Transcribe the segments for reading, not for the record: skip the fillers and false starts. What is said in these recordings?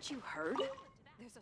Haven't you heard? There's a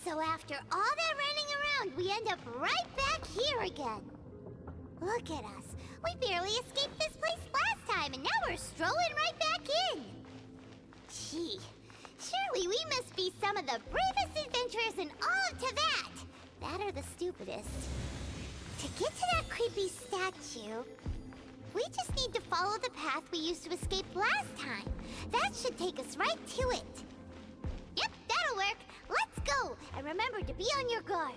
So after all that running around, we end up right back here again. Look at us. We barely escaped this place last time, and now we're strolling right back in. Gee, surely we must be some of the bravest adventurers in all of Teyvat. That or the stupidest. To get to that creepy statue, we just need to follow the path we used to escape last time. That should take us right to it. Yep, that'll work. Let's go, and remember to be on your guard.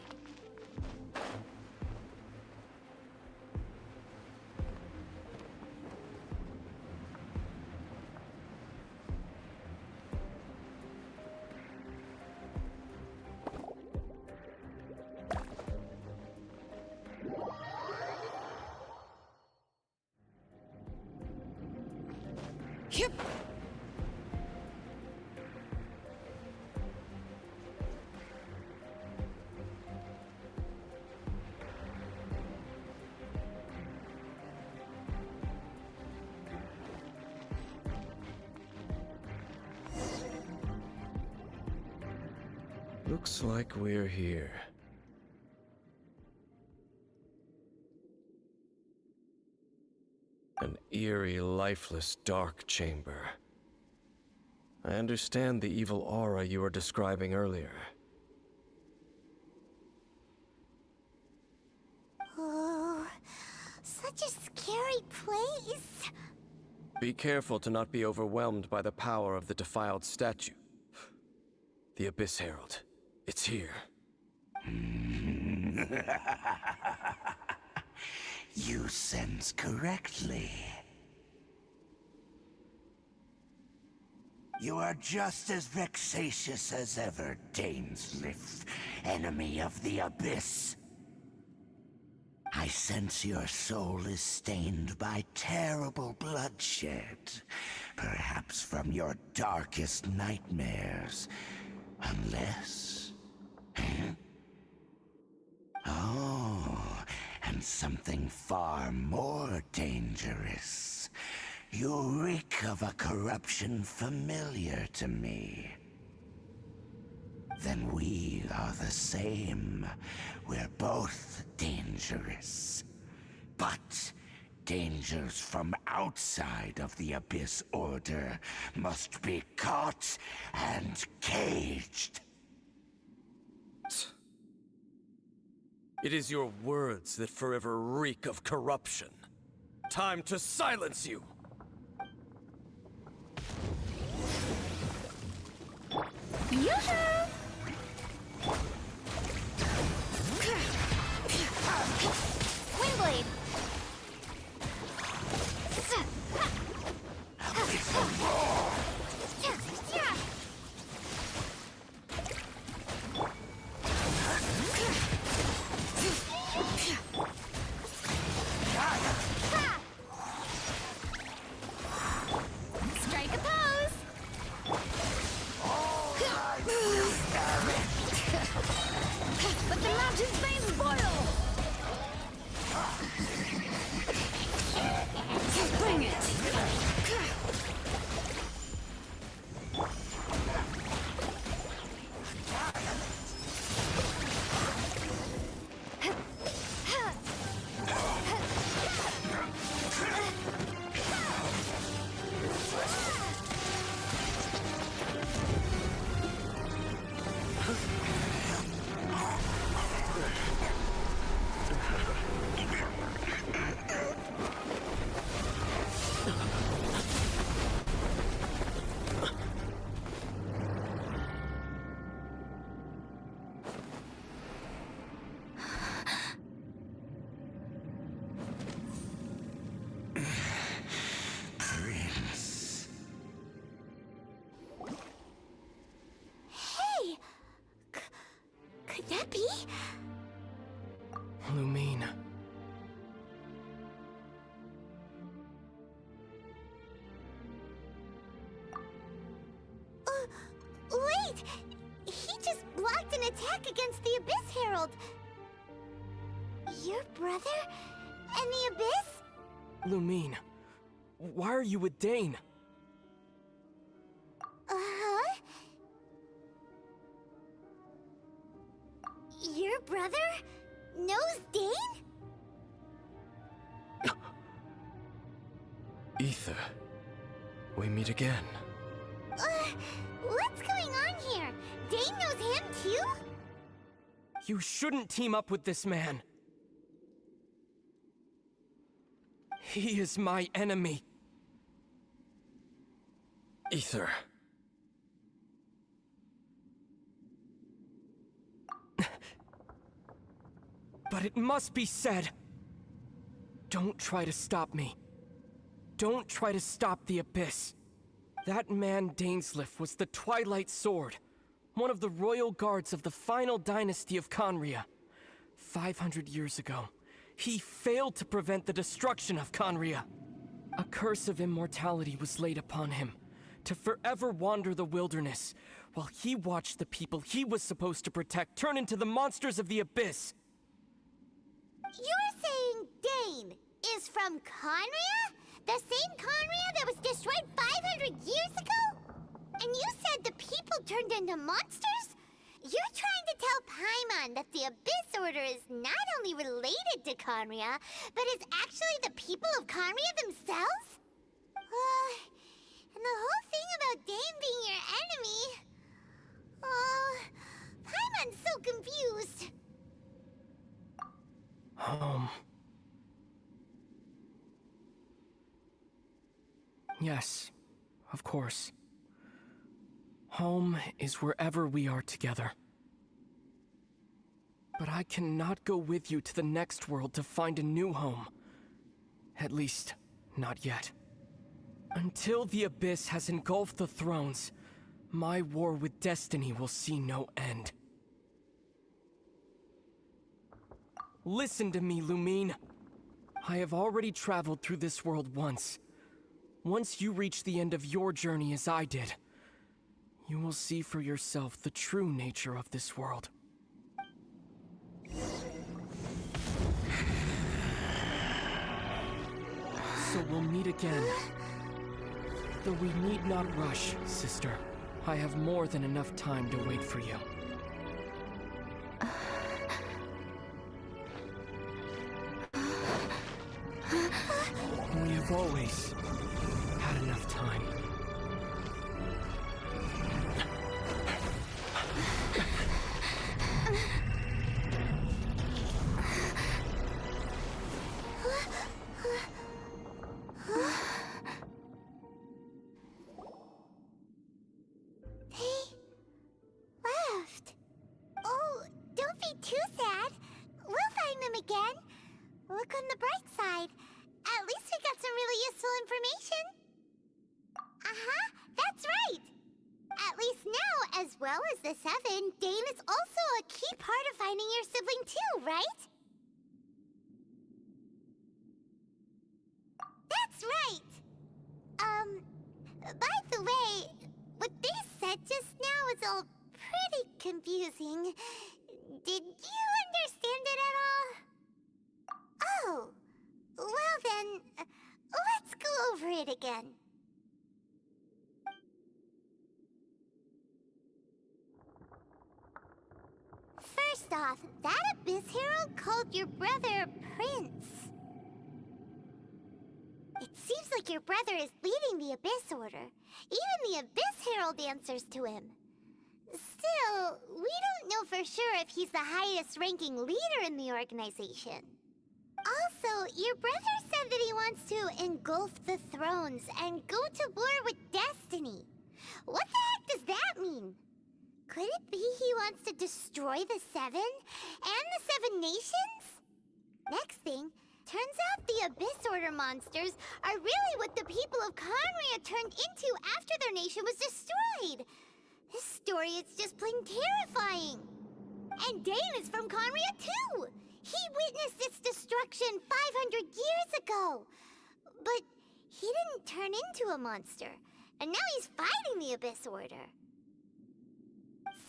Looks like we're here. An eerie, lifeless, dark chamber. I understand the evil aura you were describing earlier. Oh, such a scary place. Be careful to not be overwhelmed by the power of the defiled statue. The Abyss Herald. It's here. You sense correctly. You are just as vexatious as ever, Dainsleif, enemy of the Abyss. I sense your soul is stained by terrible bloodshed, perhaps from your darkest nightmares, unless... Huh? Oh, and something far more dangerous. You reek of a corruption familiar to me. Then we are the same. We're both dangerous. But dangers from outside of the Abyss Order must be caught and caged. It is your words that forever reek of corruption. Time to silence you! Yoo-hoo! Windblade! Strike a pose! But the mountains may spoil! Bring it! Could that be? Lumine. Wait! He just blocked an attack against the Abyss Herald! Your brother? And the Abyss? Lumine, why are you with Dane? Uh-huh? Your brother knows Dane? Ether, we meet again. What's going on here? Dane knows him too? You shouldn't team up with this man. He is my enemy. Ether. But it must be said. Don't try to stop me. Don't try to stop the Abyss. That man Dainsleif was the Twilight Sword, one of the royal guards of the final dynasty of Conria. 500 years ago, he failed to prevent the destruction of Conria. A curse of immortality was laid upon him, to forever wander the wilderness, while he watched the people he was supposed to protect turn into the monsters of the abyss. You're saying Dane is from Conria? The same Conria that was destroyed 500 years ago? And you said the people turned into monsters? You're trying to tell Paimon that the Abyss Order is not only related to Conria, but is actually the people of Conria themselves? And the whole thing about Dane being your enemy... Oh, Paimon's so confused. Home. Yes, of course. Home is wherever we are together. But I cannot go with you to the next world to find a new home. At least, not yet. Until the Abyss has engulfed the thrones, my war with destiny will see no end. Listen to me, Lumine. I have already traveled through this world once. Once you reach the end of your journey as I did, you will see for yourself the true nature of this world. So we'll meet again. Though we need not rush, sister. I have more than enough time to wait for you. We have always had enough time. Left. Oh, don't be too sad. We'll find them again. Look on the bright side. At least we got some really useful information. That's right. At least now, as well as the Seven, Dane is also a key part of finding your sibling too, right? That's right. By the way, what they said just now is all pretty confusing. Did you understand it at all? Oh, well then, let's go over it again. First off, that Abyss Herald called your brother Prince. It seems like your brother is leading the Abyss Order. Even the Abyss Herald answers to him. Still, we don't know for sure if he's the highest-ranking leader in the organization. Also, your brother said that he wants to engulf the thrones and go to war with destiny. What the heck does that mean? Could it be he wants to destroy the Seven and the Seven Nations? Next thing, turns out the Abyss Order monsters are really what the people of Conria turned into after their nation was destroyed. This story is just plain terrifying. And Dane is from Conria too. He witnessed its destruction 500 years ago. But he didn't turn into a monster. And now he's fighting the Abyss Order.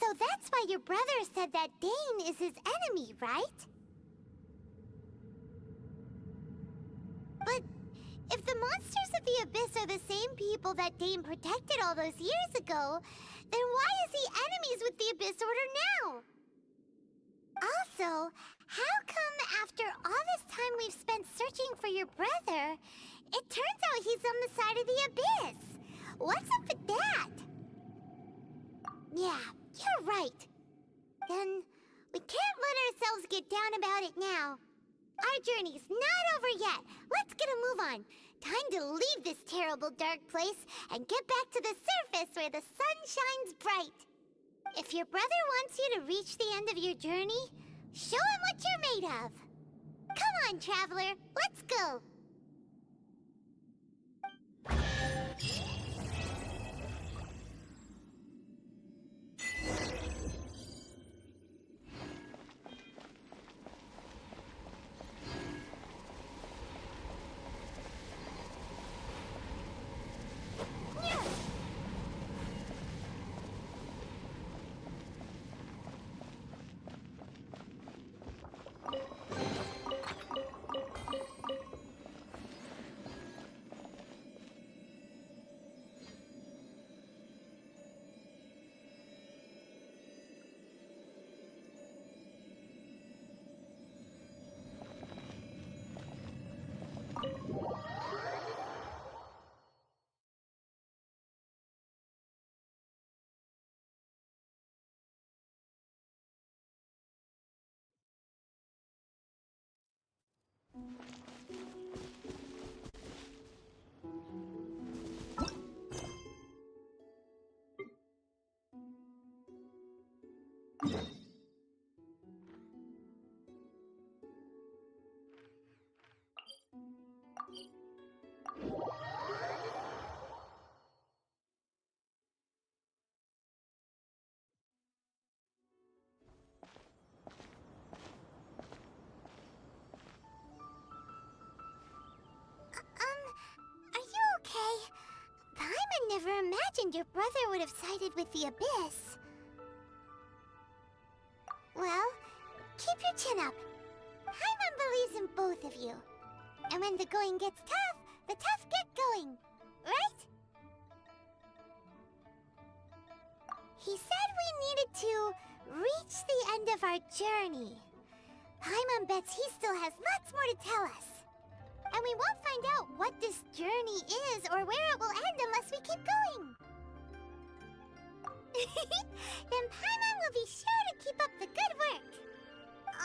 So that's why your brother said that Dane is his enemy, right? But if the monsters of the Abyss are the same people that Dane protected all those years ago, then why is he enemies with the Abyss Order now? Also, how come after all this time we've spent searching for your brother, it turns out he's on the side of the Abyss? What's up with that? Yeah, you're right. Then we can't let ourselves get down about it now. Our journey's not over yet. Let's get a move on. Time to leave this terrible dark place and get back to the surface where the sun shines bright. If your brother wants you to reach the end of your journey, show him what you're made of. Come on, traveler. Let's go. imagined your brother would have sided with the Abyss. Well, keep your chin up. Paimon believes in both of you. And when the going gets tough, the tough get going. Right? He said we needed to reach the end of our journey. Paimon bets he still has lots more to tell us. And we won't find out what this journey is or where it will end unless we keep going. Then Paimon will be sure to keep up the good work.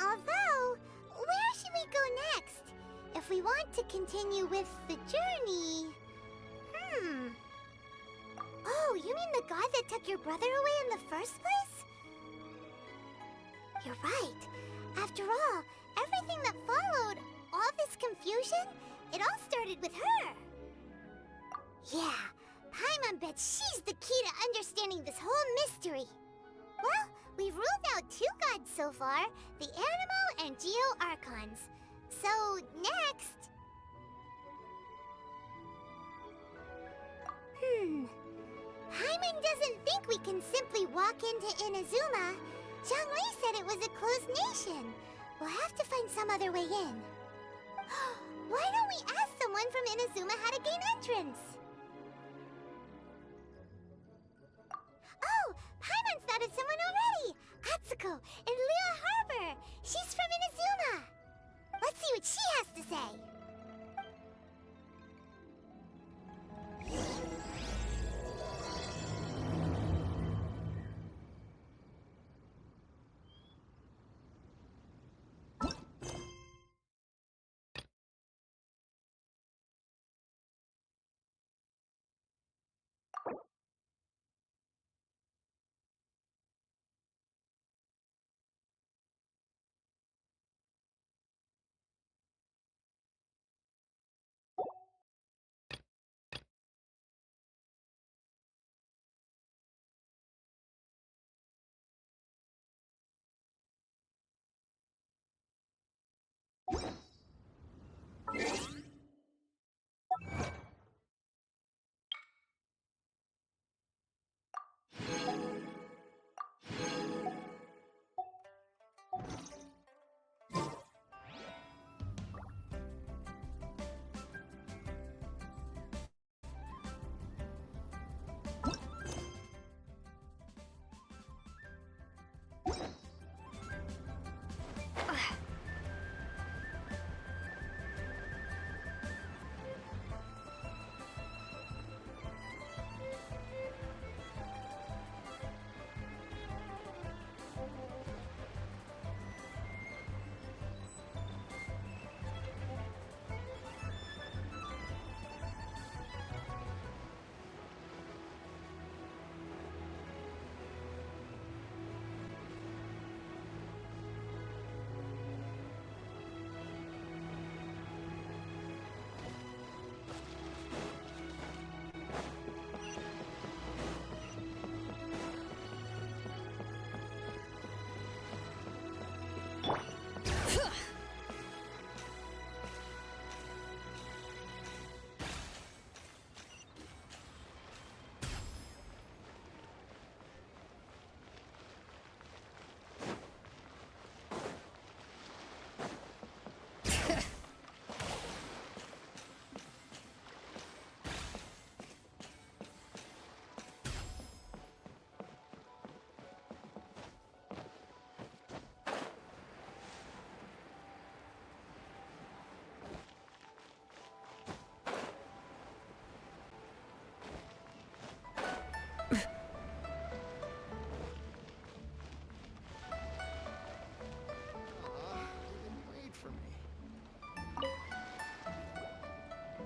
Although, where should we go next? If we want to continue with the journey... Oh, you mean the god that took your brother away in the first place? You're right. After all, everything that followed, all this confusion, it all started with her. Yeah, Paimon bets she's the key to understanding this whole mystery. Well, we've ruled out 2 gods so far, the Animo and Geo Archons. So, next... Paimon doesn't think we can simply walk into Inazuma. Zhongli said it was a closed nation. We'll have to find some other way in. Why don't we ask someone from Inazuma how to gain entrance? Oh, Paimon's thought of someone already! Atsuko, in Liyue Harbor! She's from Inazuma! Let's see what she has to say!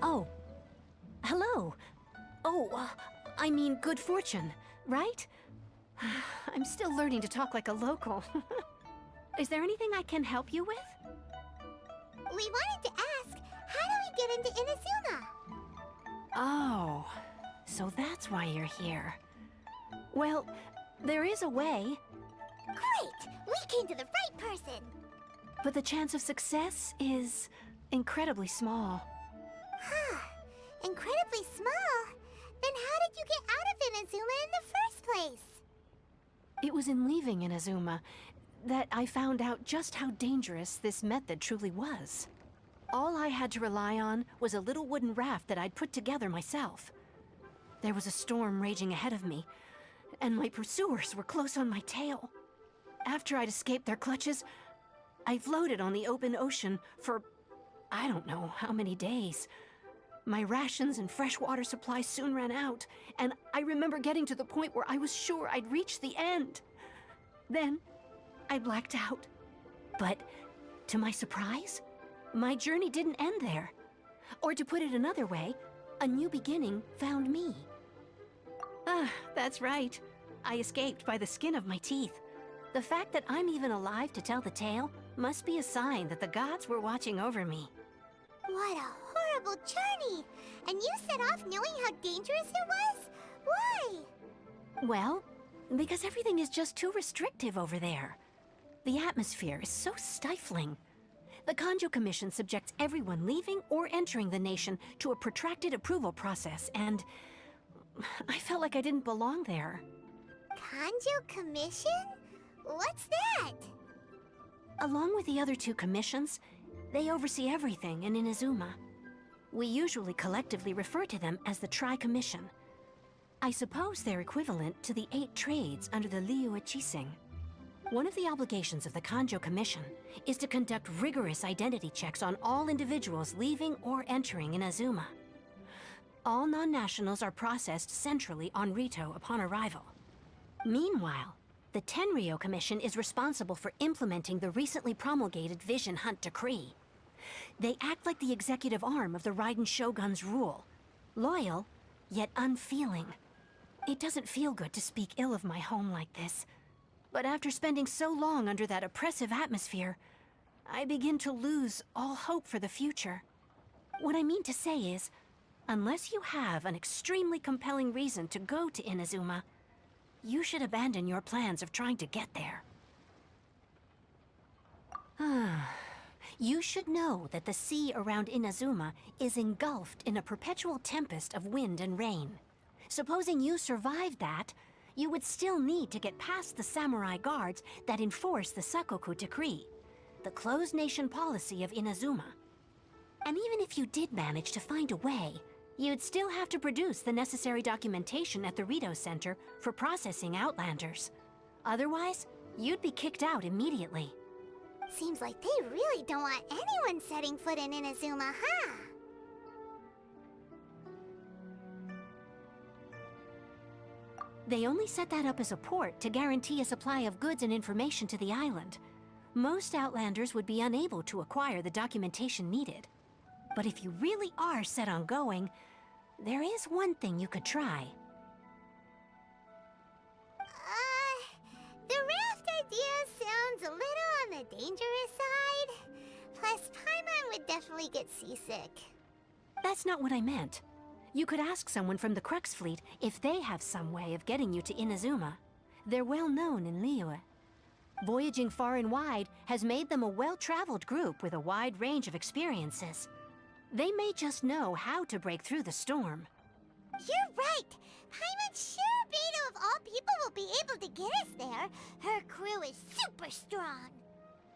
Oh. Hello. Oh, I mean good fortune, right? I'm still learning to talk like a local. Is there anything I can help you with? We wanted to ask, how do we get into Inazuma? Oh, so that's why you're here. Well, there is a way, Great! We came to the right person! but the chance of success is incredibly small. Incredibly small? Then how did you get out of Inazuma in the first place? It was in leaving Inazuma that I found out just how dangerous this method truly was. All I had to rely on was a little wooden raft that I'd put together myself. There was a storm raging ahead of me, and my pursuers were close on my tail. After I'd escaped their clutches, I floated on the open ocean for I don't know how many days. My rations and fresh water supply soon ran out, and I remember getting to the point where I was sure I'd reached the end. Then, I blacked out. But, to my surprise, my journey didn't end there. Or to put it another way, a new beginning found me. Ah, that's right. I escaped by the skin of my teeth. The fact that I'm even alive to tell the tale must be a sign that the gods were watching over me. What a horrible journey! And you set off knowing how dangerous it was? Why? Well, because everything is just too restrictive over there. The atmosphere is so stifling. The Kanjo Commission subjects everyone leaving or entering the nation to a protracted approval process, and I felt like I didn't belong there. Kanjo Commission? What's that? Along with the other two commissions, they oversee everything in Inazuma. We usually collectively refer to them as the Tri-Commission. I suppose they're equivalent to the 8 trades under the Liyue Chising. One of the obligations of the Kanjo Commission is to conduct rigorous identity checks on all individuals leaving or entering Inazuma. All non-nationals are processed centrally on Rito upon arrival. Meanwhile, the Tenryo Commission is responsible for implementing the recently promulgated Vision Hunt Decree. They act like the executive arm of the Raiden Shogun's rule. Loyal, yet unfeeling. It doesn't feel good to speak ill of my home like this. But after spending so long under that oppressive atmosphere, I begin to lose all hope for the future. What I mean to say is, unless you have an extremely compelling reason to go to Inazuma, you should abandon your plans of trying to get there. You should know that the sea around Inazuma is engulfed in a perpetual tempest of wind and rain. Supposing you survived that, you would still need to get past the samurai guards that enforce the Sakoku Decree, the closed nation policy of Inazuma. And even if you did manage to find a way, you'd still have to produce the necessary documentation at the Rito Center for processing Outlanders. Otherwise, you'd be kicked out immediately. Seems like they really don't want anyone setting foot in Inazuma, huh? They only set that up as a port to guarantee a supply of goods and information to the island. Most Outlanders would be unable to acquire the documentation needed. But if you really are set on going, there is one thing you could try. The raft idea sounds a little on the dangerous side. Plus, Paimon would definitely get seasick. That's not what I meant. You could ask someone from the Crux Fleet if they have some way of getting you to Inazuma. They're well known in Liyue. Voyaging far and wide has made them a well-traveled group with a wide range of experiences. They may just know how to break through the storm. You're right! Paimon's sure Beto of all people will be able to get us there. Her crew is super strong.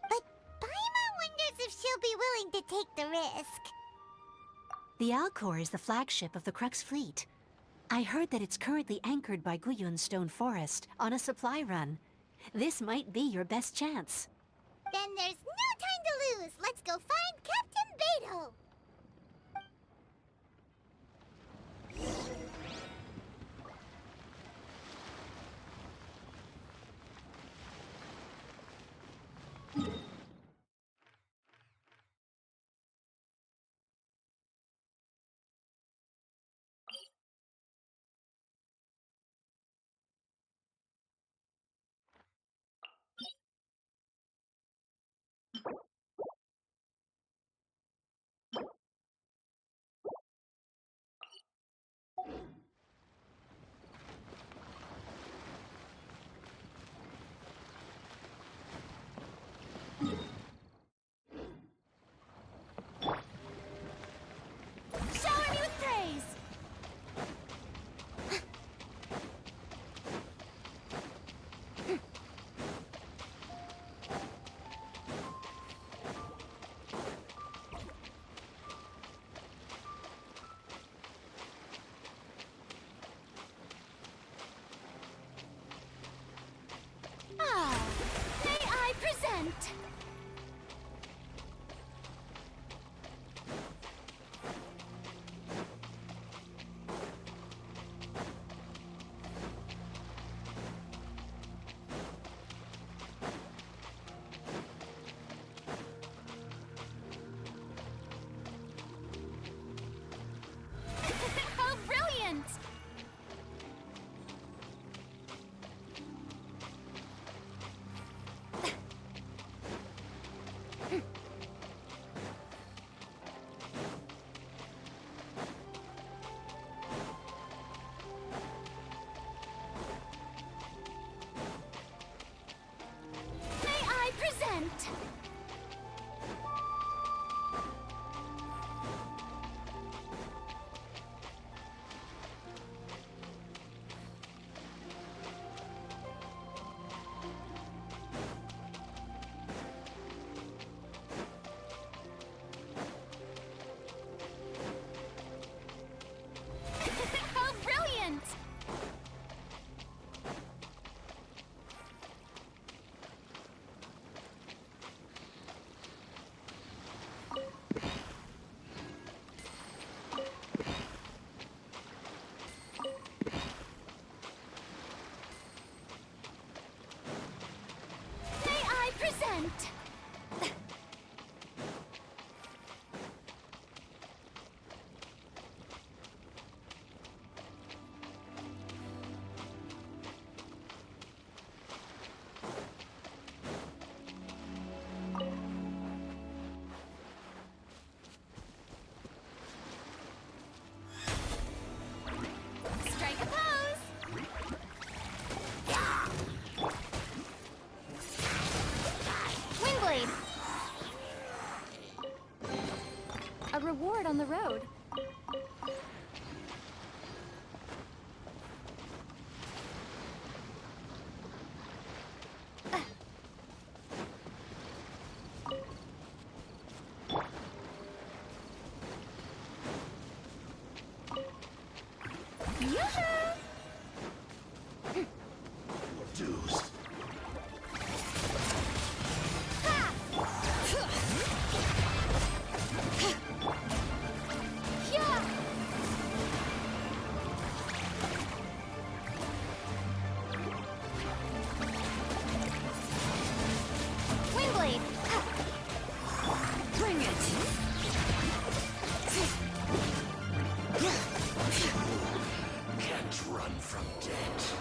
But Paimon wonders if she'll be willing to take the risk. The Alcor is the flagship of the Crux Fleet. I heard that it's currently anchored by Guyun Stone Forest on a supply run. This might be your best chance. Then there's no time to lose. Let's go find Captain Beto. reward on the road. Dues. Windblade! Bring it! Can't run from death.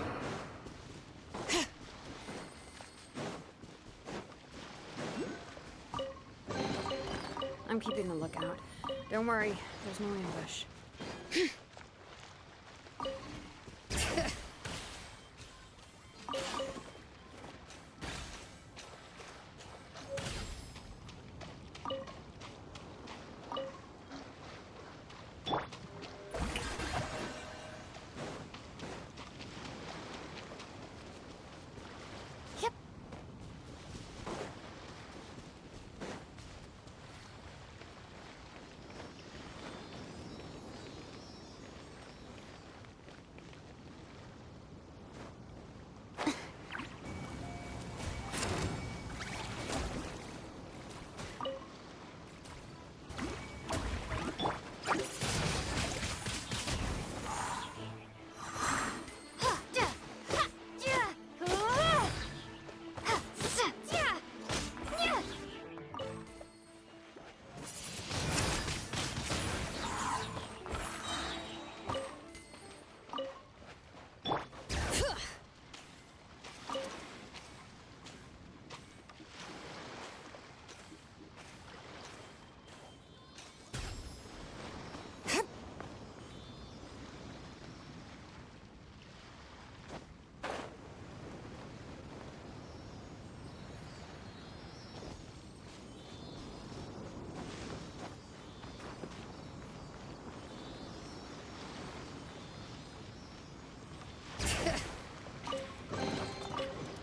I'm keeping a lookout. Don't worry, there's no ambush. Yep.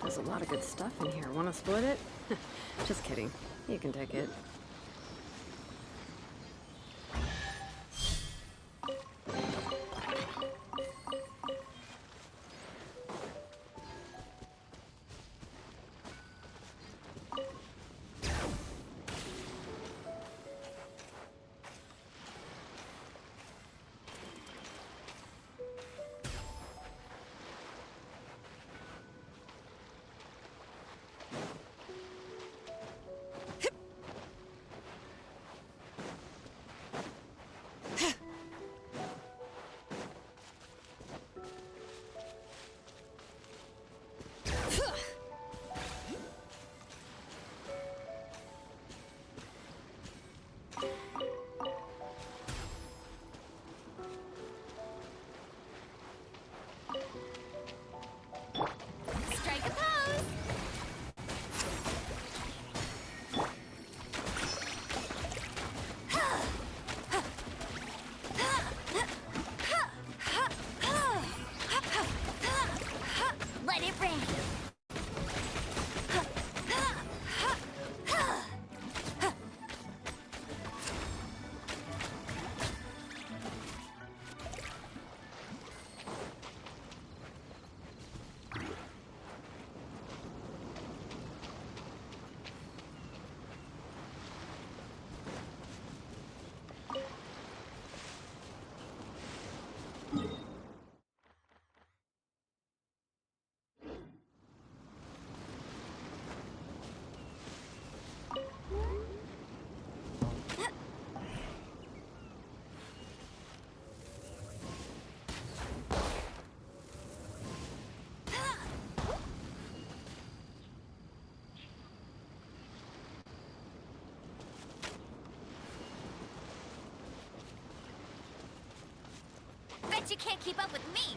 There's a lot of good stuff in here. Want to split it? Just kidding. You can take it. Strike a pose! Let it rain! Bet you can't keep up with me!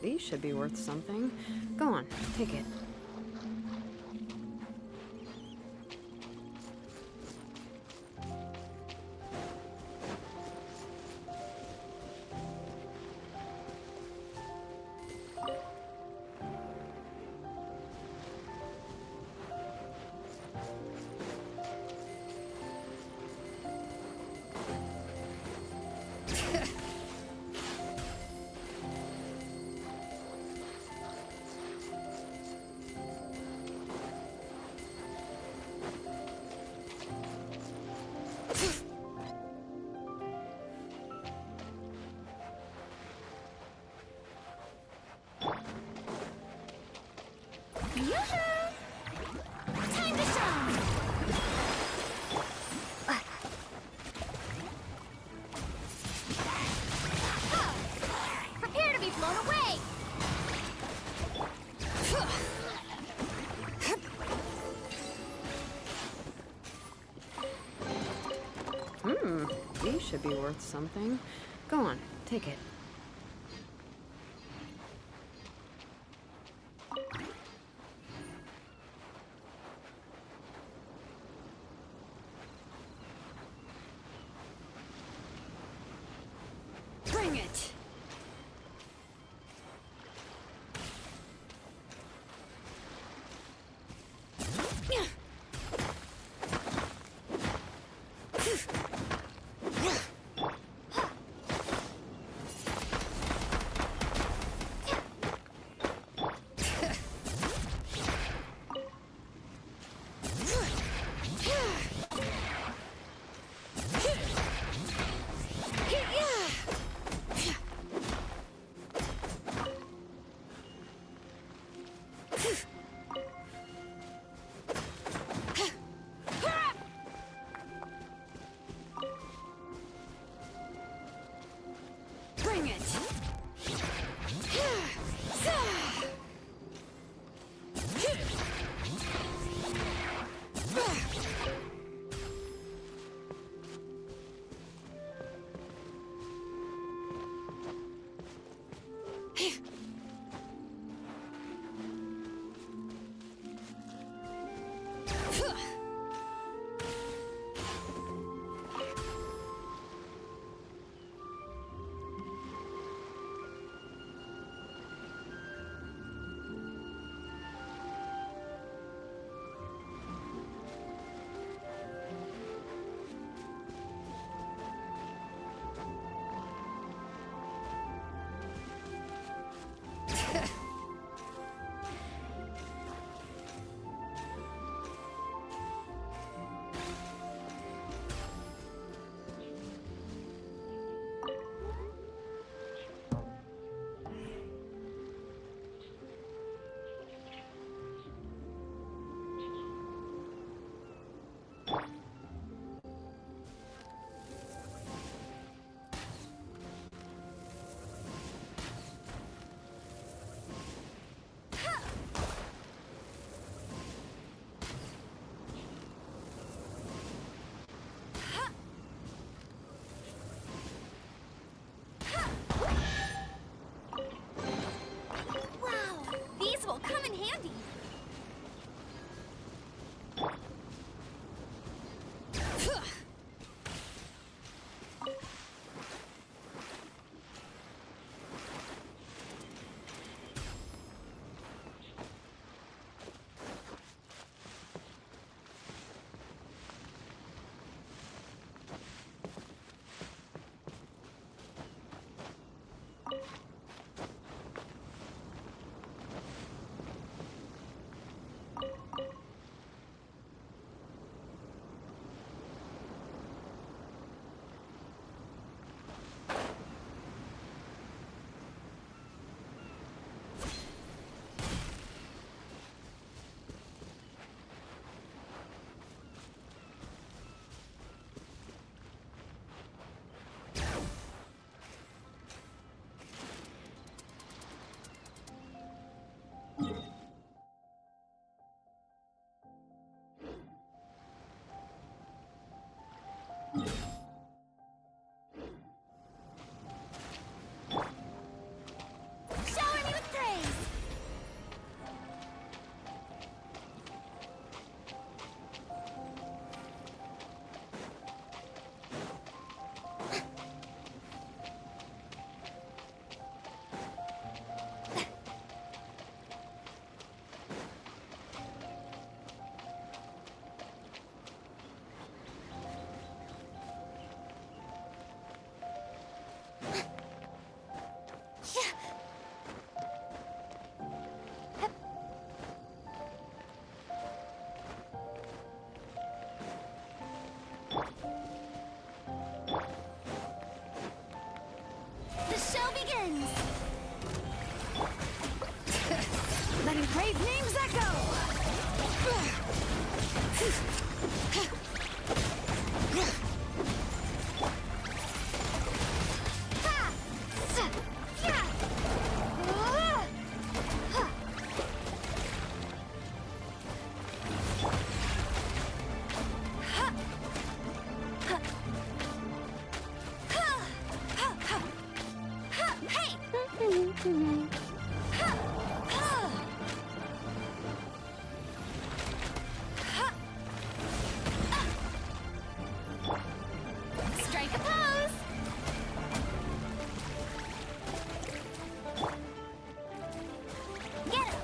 these should be worth something. Go on, take it. Time to shine! Prepare to be blown away! These should be worth something. Go on, take it. Bring it! Bring it! Show Strike a pose! Get him!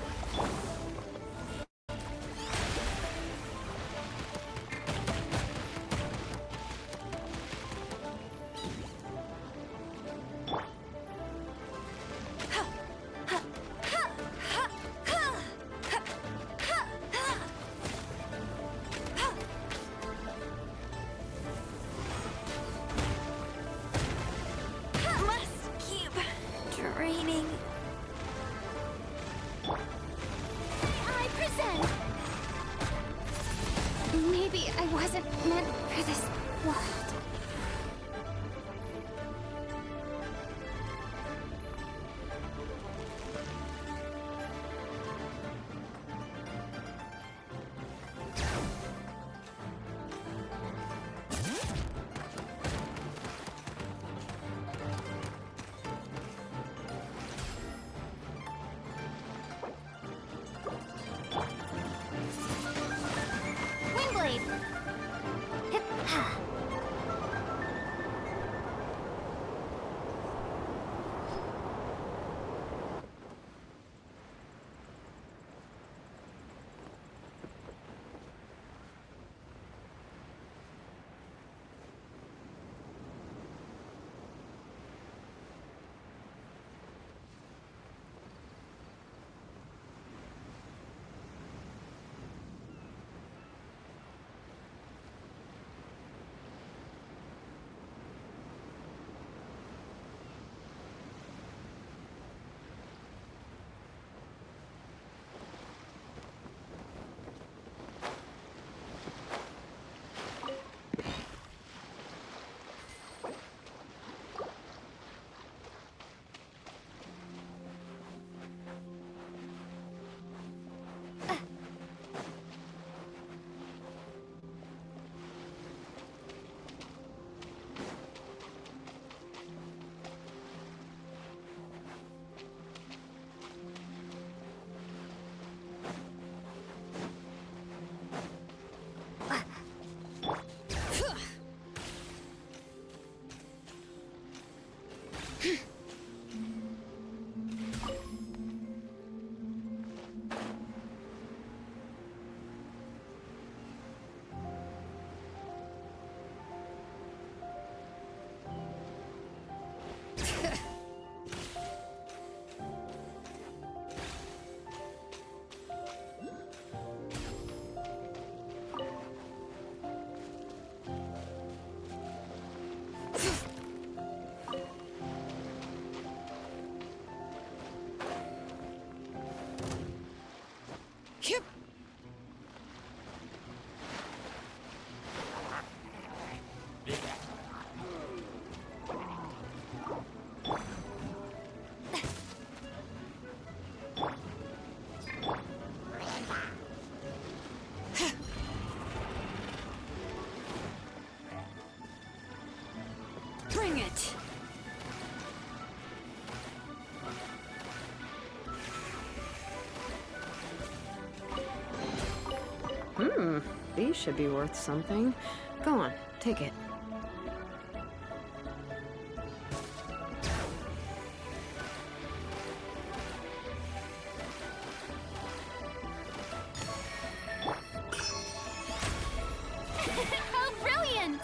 Must keep training. I present. Maybe I wasn't meant for this world. Windblade. Hip ha. Yep. Bring it. These should be worth something. Go on, take it. How brilliant!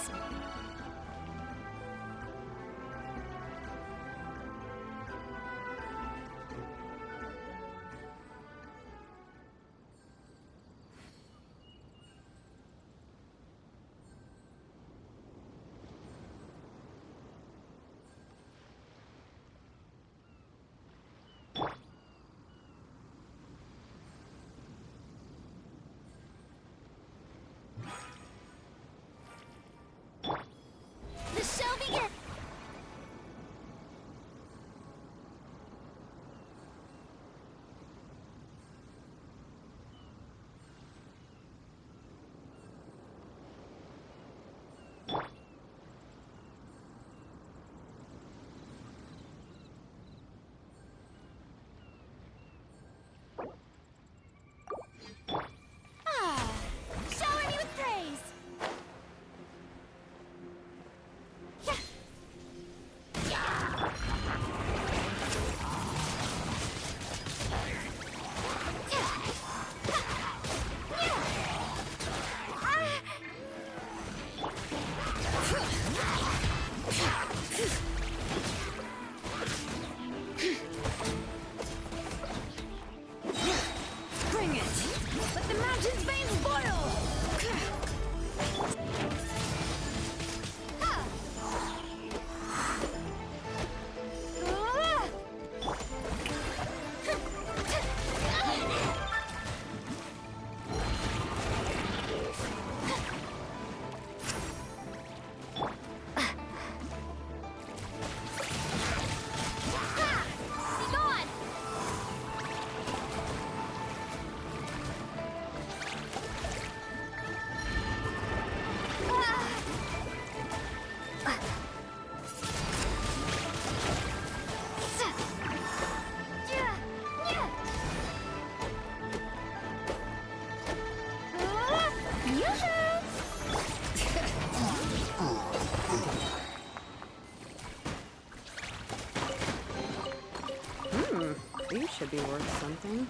These should be worth something.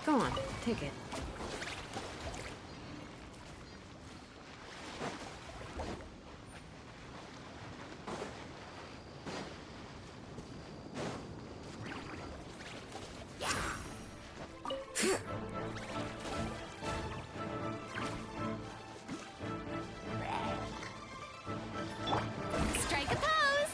Go on, take it. Strike a pose!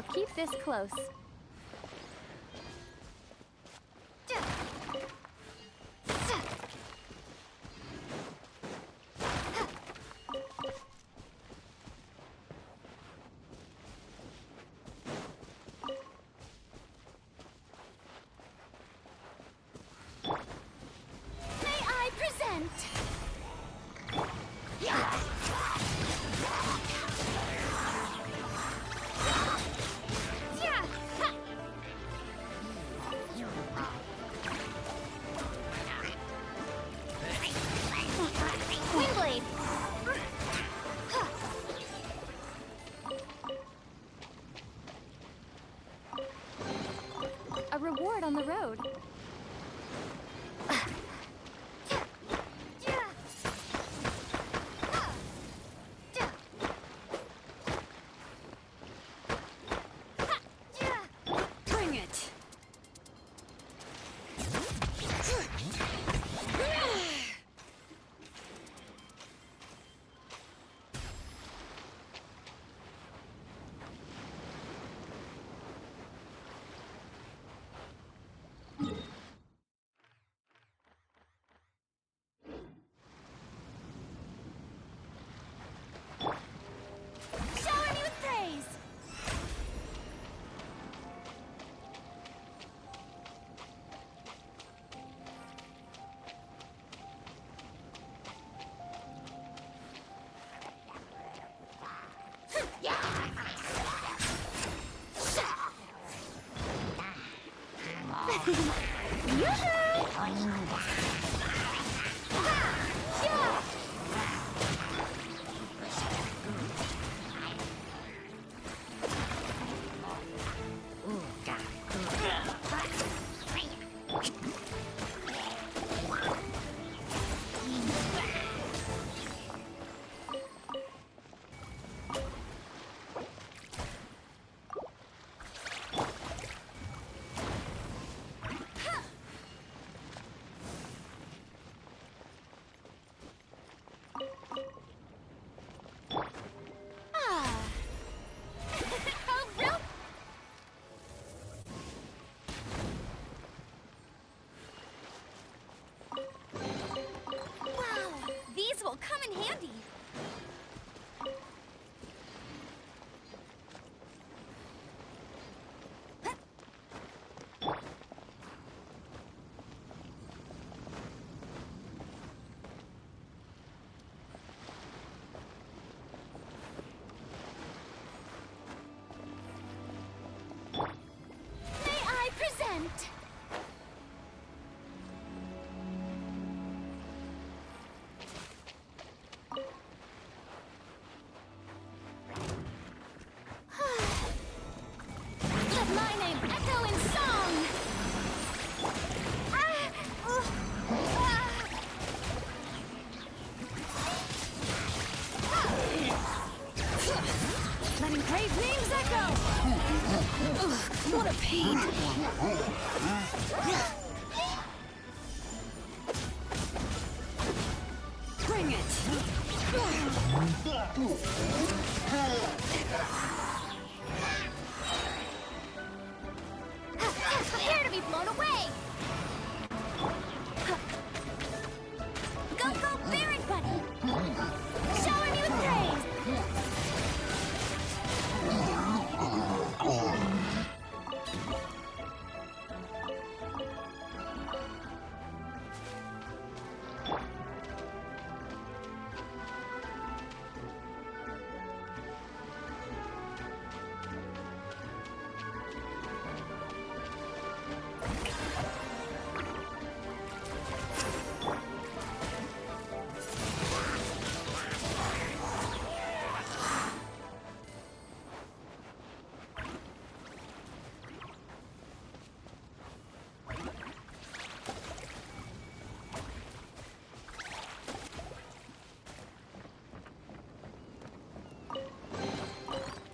I'll keep this close. May I present? Windblade. A reward on the road. Bring it! Shower me with praise. Oh, real? Wow, these will come in handy. May I present? Let my name echo in song! Letting brave names echo! Ugh, what a pain! Bring it! Prepare to be blown away! Go, go, Baron Buddy! Shower me with praise!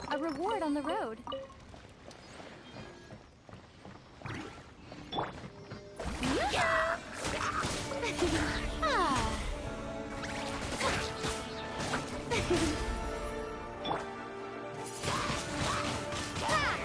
A reward on the road. Ah. Ah.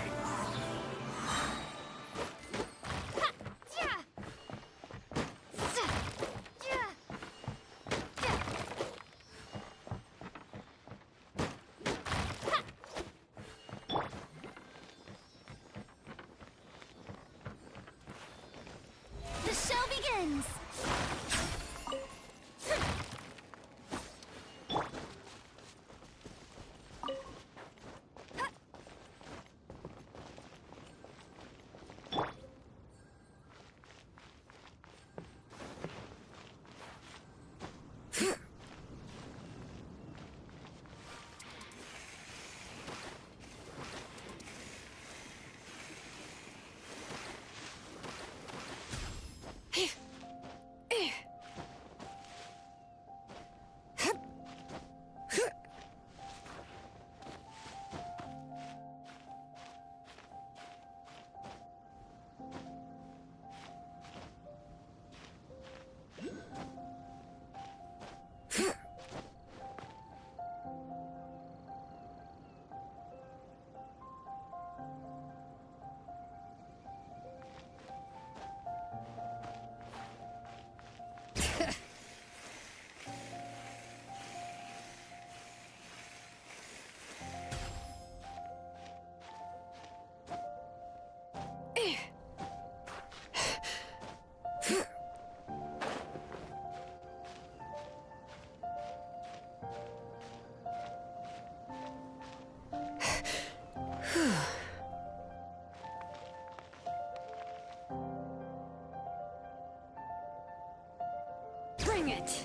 Bring it!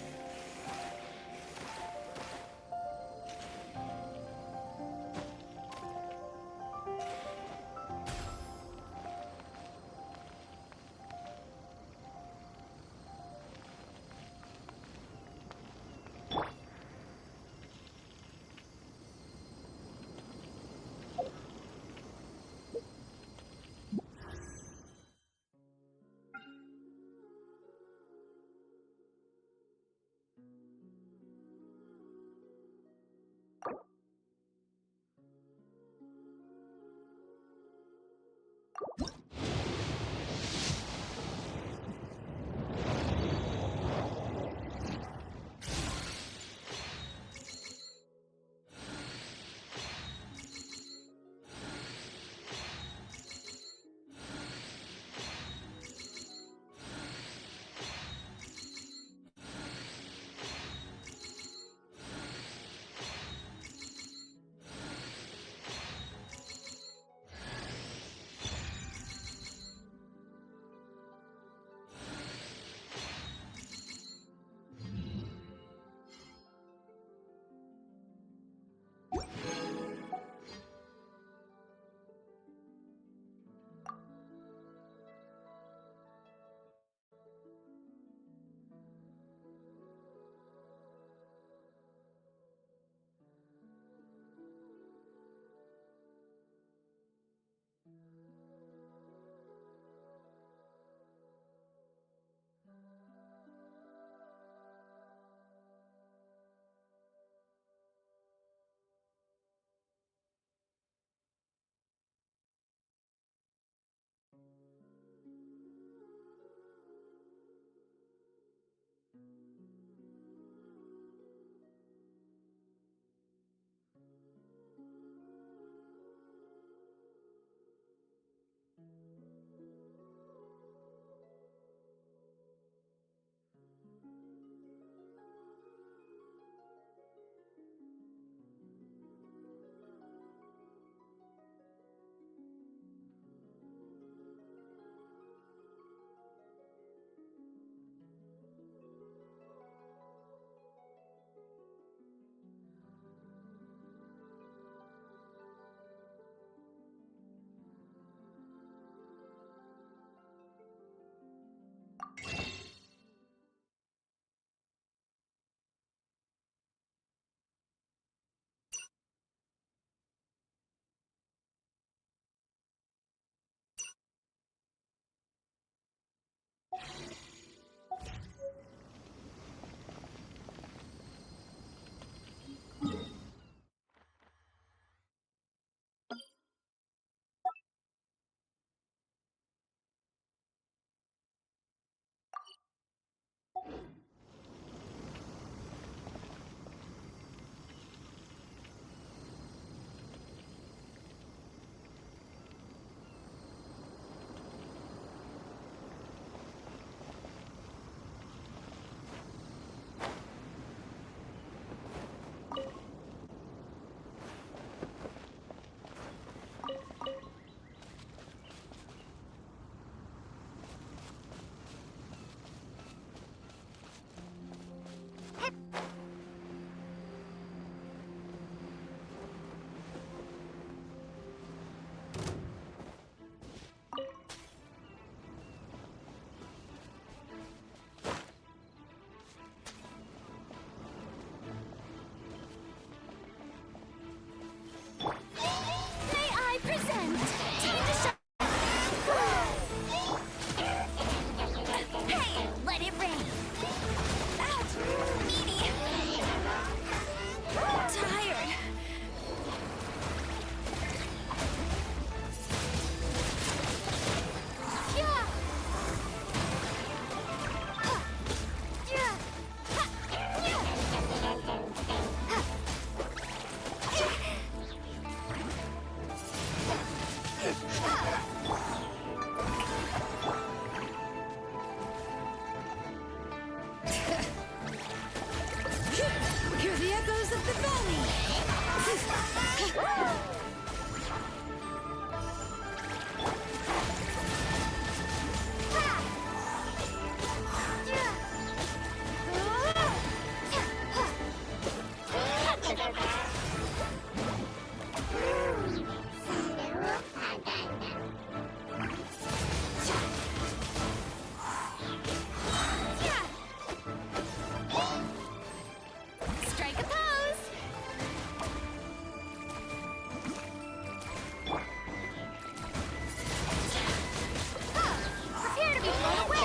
the echoes of the valley! Strike a pose! Prepare to be blown away!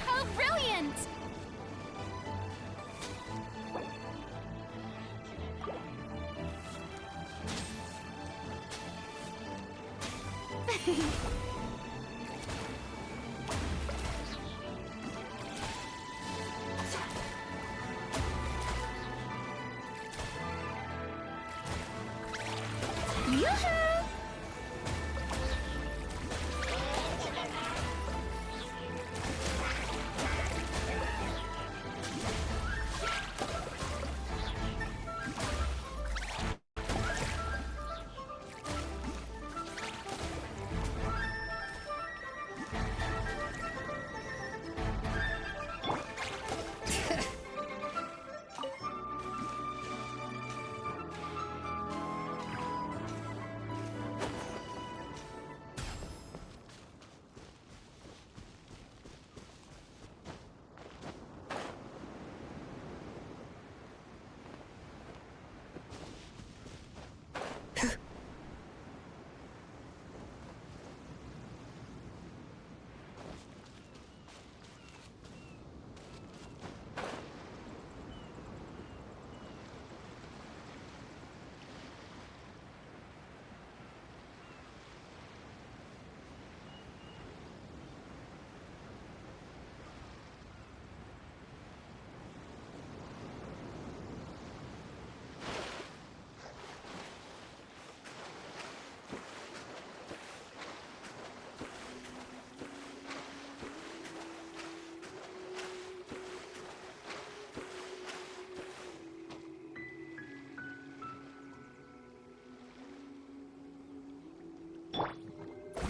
Oh, brilliant! Yoo-hoo!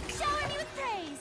Shower me with praise!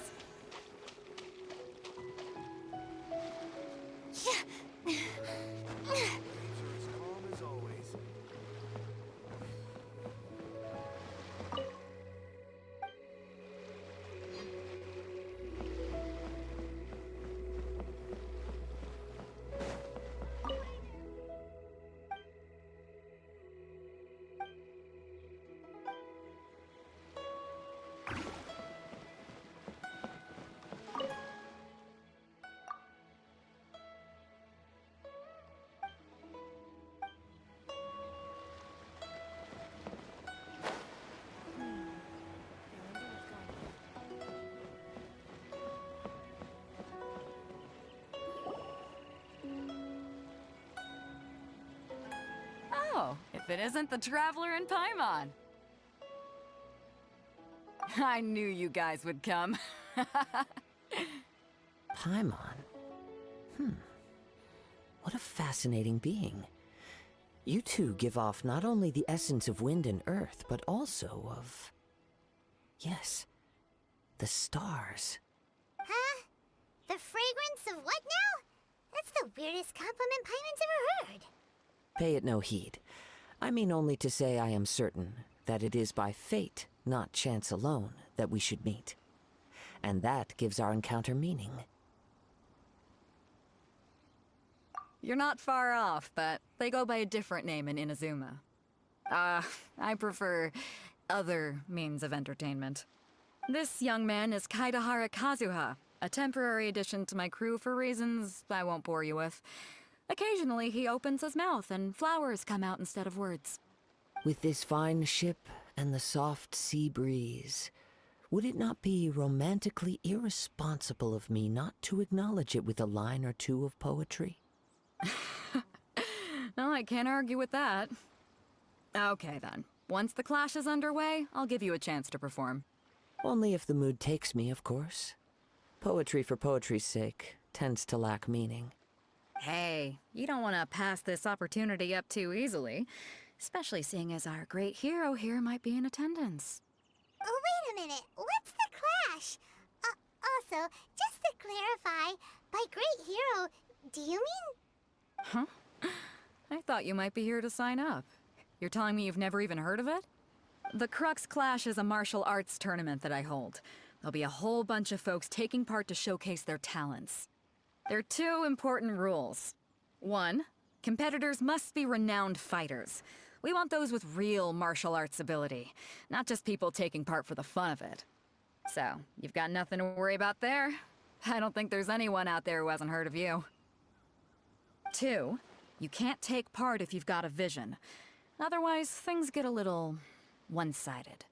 Oh, if it isn't the Traveler in Paimon. I knew you guys would come. Paimon? What a fascinating being. You two give off not only the essence of wind and earth, but also of... yes, the stars. Huh? The fragrance of what now? That's the weirdest compliment Paimon's ever heard. Pay it no heed. I mean only to say I am certain that it is by fate not chance alone, that we should meet. And that gives our encounter meaning. You're not far off, but they go by a different name in Inazuma. I prefer other means of entertainment. This young man is Kaidahara Kazuha, a temporary addition to my crew for reasons I won't bore you with. Occasionally, he opens his mouth and flowers come out instead of words. With this fine ship and the soft sea breeze, would it not be romantically irresponsible of me not to acknowledge it with a line or two of poetry? No, I can't argue with that. Okay then. Once the clash is underway, I'll give you a chance to perform. Only if the mood takes me, of course. Poetry for poetry's sake tends to lack meaning. Hey, you don't want to pass this opportunity up too easily, especially seeing as our great hero here might be in attendance. Oh, wait a minute. What's the clash? Also, just to clarify, by great hero, do you mean... Huh? I thought you might be here to sign up. You're telling me you've never even heard of it? The Crux Clash is a martial arts tournament that I hold. There'll be a whole bunch of folks taking part to showcase their talents. There are 2 important rules. 1, competitors must be renowned fighters. We want those with real martial arts ability, not just people taking part for the fun of it. So, you've got nothing to worry about there. I don't think there's anyone out there who hasn't heard of you. 2, you can't take part if you've got a vision. Otherwise, things get a little one-sided.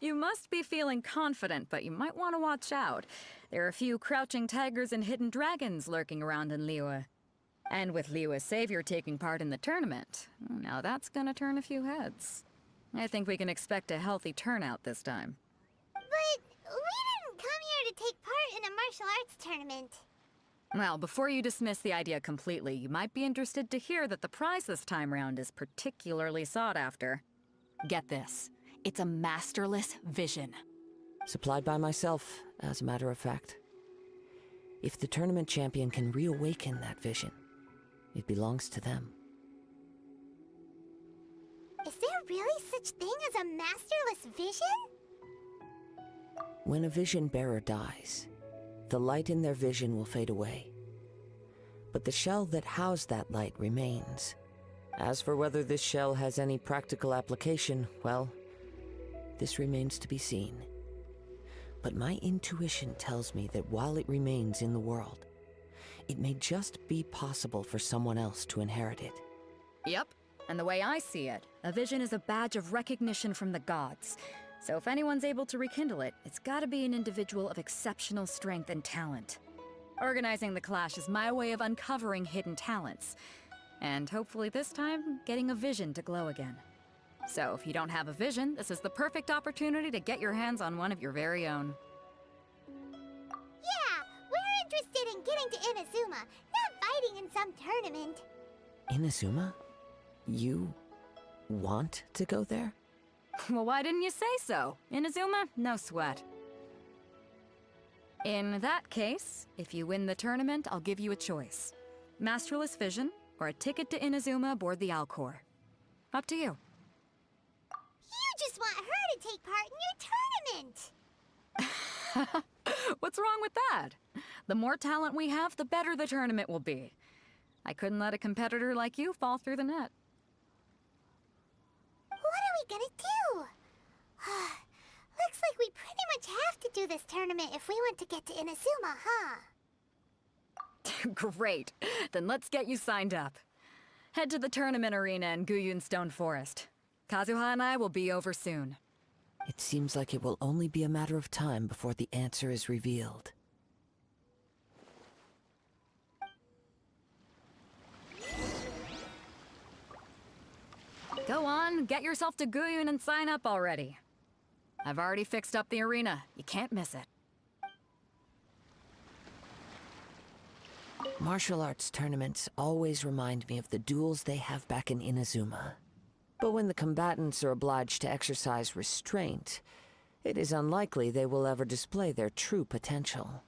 You must be feeling confident, but you might want to watch out. There are a few crouching tigers and hidden dragons lurking around in Liyue. And with Liyue's savior taking part in the tournament, now that's gonna turn a few heads. I think we can expect a healthy turnout this time. But we didn't come here to take part in a martial arts tournament. Well, before you dismiss the idea completely, you might be interested to hear that the prize this time round is particularly sought after. Get this. It's a masterless vision. Supplied by myself, as a matter of fact. If the tournament champion can reawaken that vision, it belongs to them. Is there really such thing as a masterless vision? When a vision bearer dies, the light in their vision will fade away. But the shell that housed that light remains. As for whether this shell has any practical application, well, this remains to be seen. But my intuition tells me that while it remains in the world, it may just be possible for someone else to inherit it. Yep. And the way I see it, a vision is a badge of recognition from the gods. So if anyone's able to rekindle it, it's gotta be an individual of exceptional strength and talent. Organizing the clash is my way of uncovering hidden talents. And hopefully this time, getting a vision to glow again. So if you don't have a vision, this is the perfect opportunity to get your hands on one of your very own. Yeah, we're interested in getting to Inazuma, not fighting in some tournament. Inazuma? You want to go there? Well, why didn't you say so? Inazuma, no sweat. In that case, if you win the tournament, I'll give you a choice. Masterless Vision, or a ticket to Inazuma aboard the Alcor. Up to you. You just want her to take part in your tournament! What's wrong with that? The more talent we have, the better the tournament will be. I couldn't let a competitor like you fall through the net. What are we gonna do? Looks like we pretty much have to do this tournament if we want to get to Inazuma, huh? Great. Then let's get you signed up. Head to the tournament arena in Guyun Stone Forest. Kazuha and I will be over soon. It seems like it will only be a matter of time before the answer is revealed. Go on, get yourself to Guyun and sign up already. I've already fixed up the arena. You can't miss it. Martial arts tournaments always remind me of the duels they have back in Inazuma. But when the combatants are obliged to exercise restraint, it is unlikely they will ever display their true potential.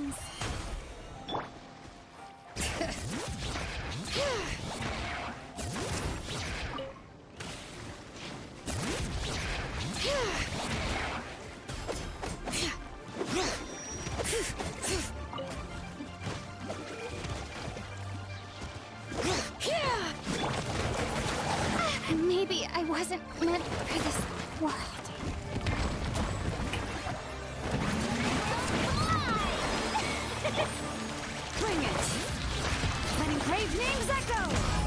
wings! Maybe I wasn't meant for this world. Bring it! Letting brave names echo!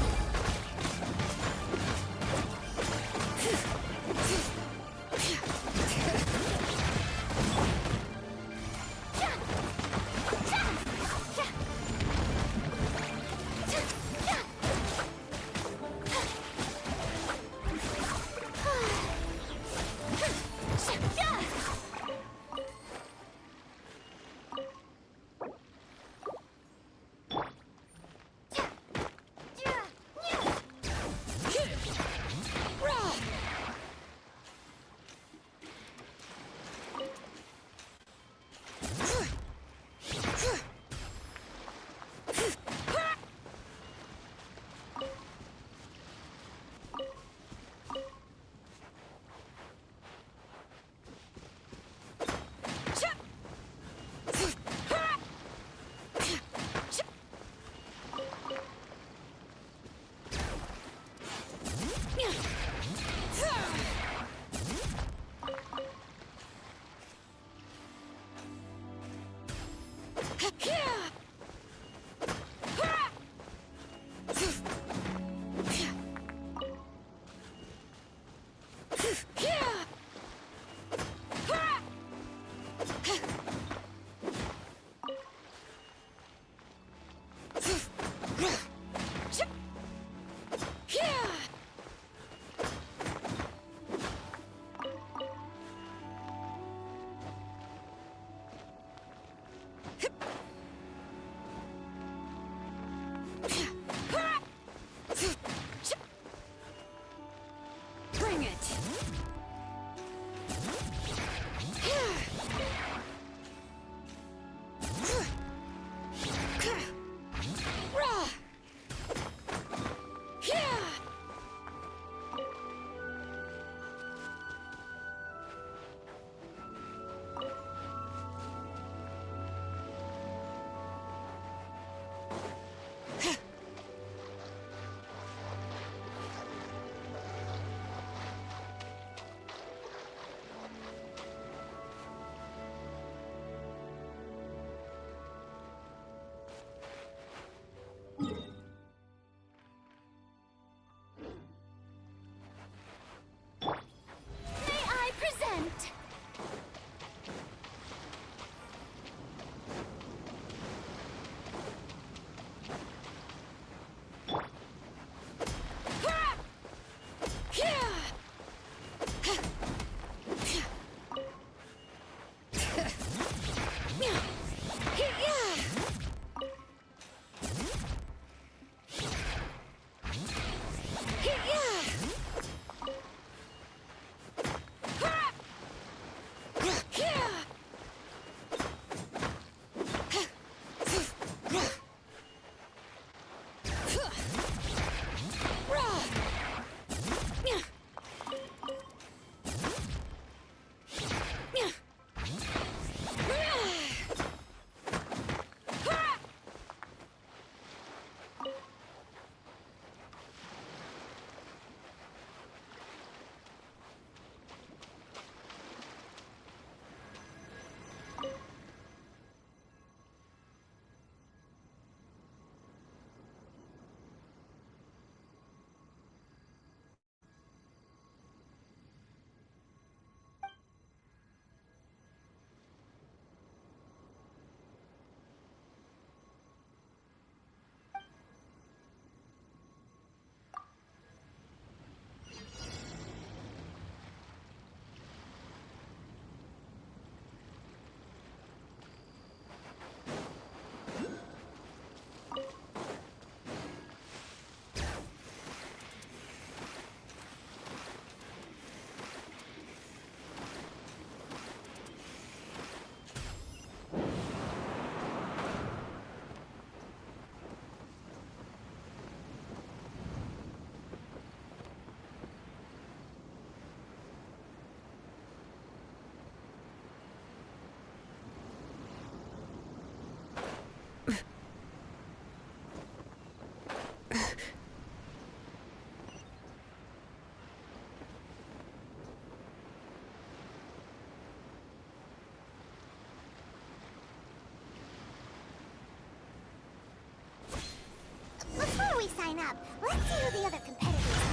line up. Let's see who the other competitors are.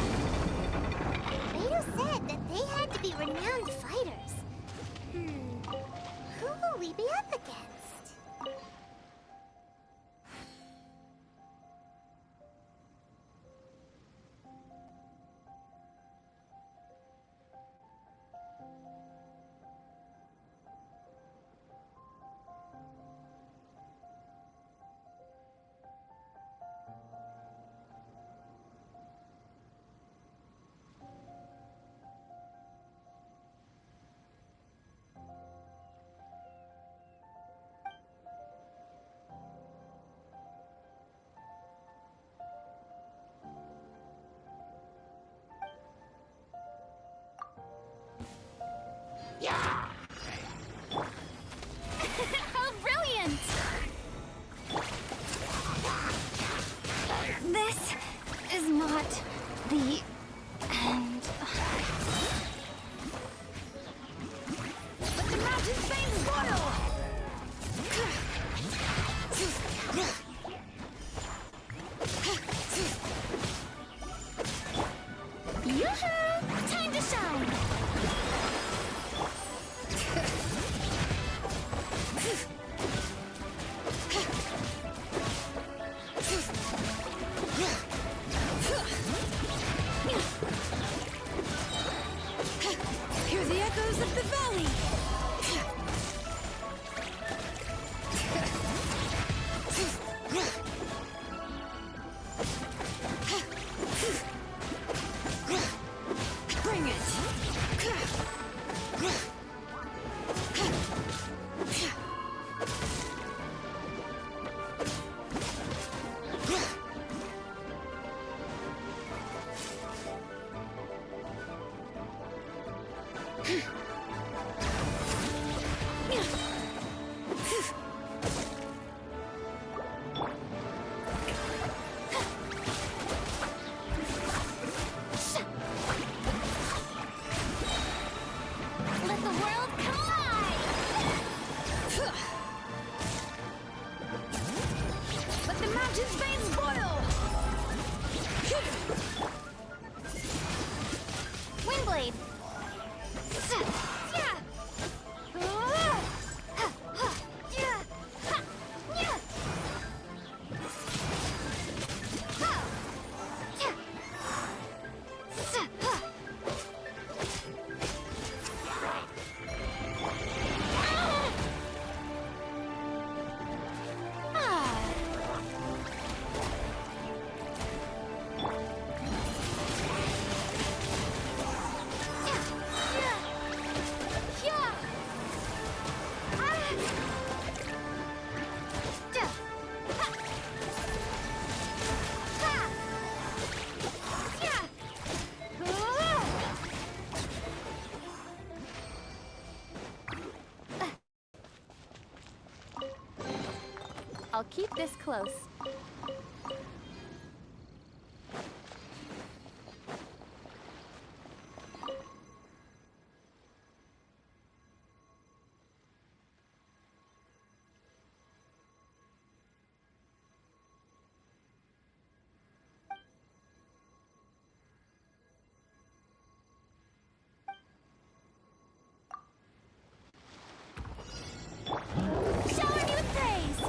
Beto said that they had to be renowned fighters. Who will we be up against? How brilliant! This is not the end. But the mountain's veins boil! Yoo-hoo! Time to shine! Hear the echoes of the valley! Bring it! Let the world collide! Let the mountain's veins boil! Windblade! Yeah! I'll keep this close. Shower me with praise!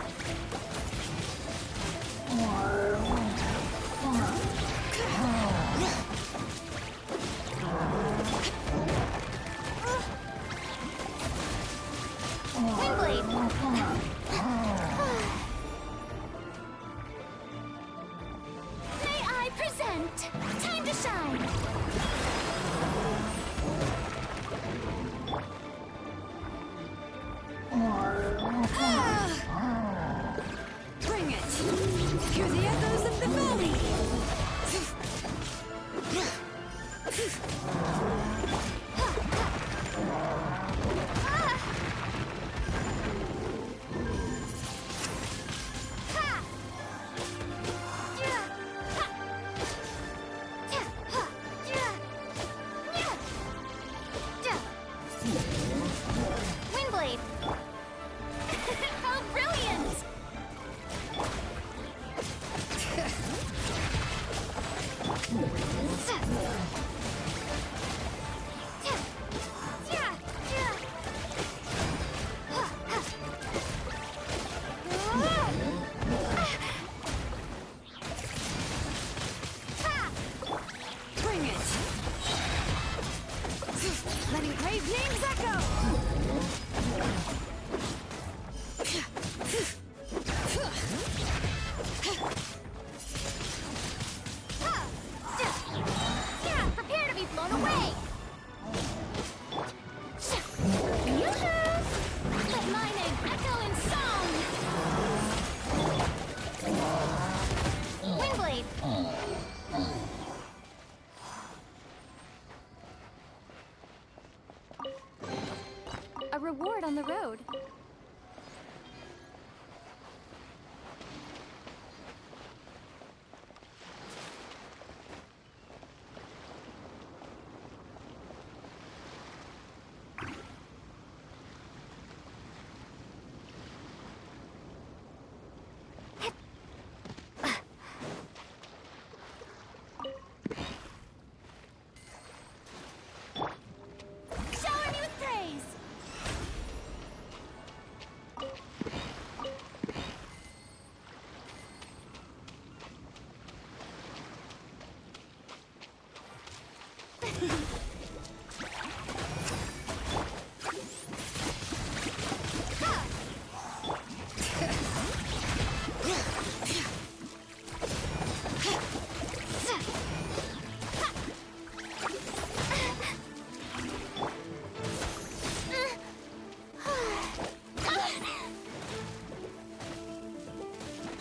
the road. Shower me with praise!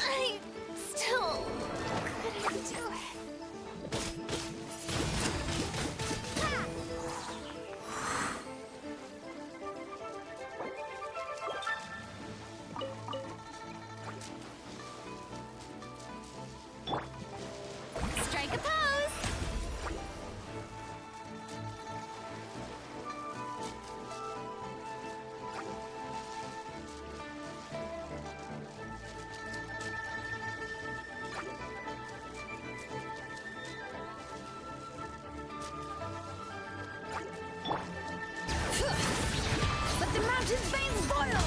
I still couldn't do it. Strike a pose! Let the mountain's veins boil!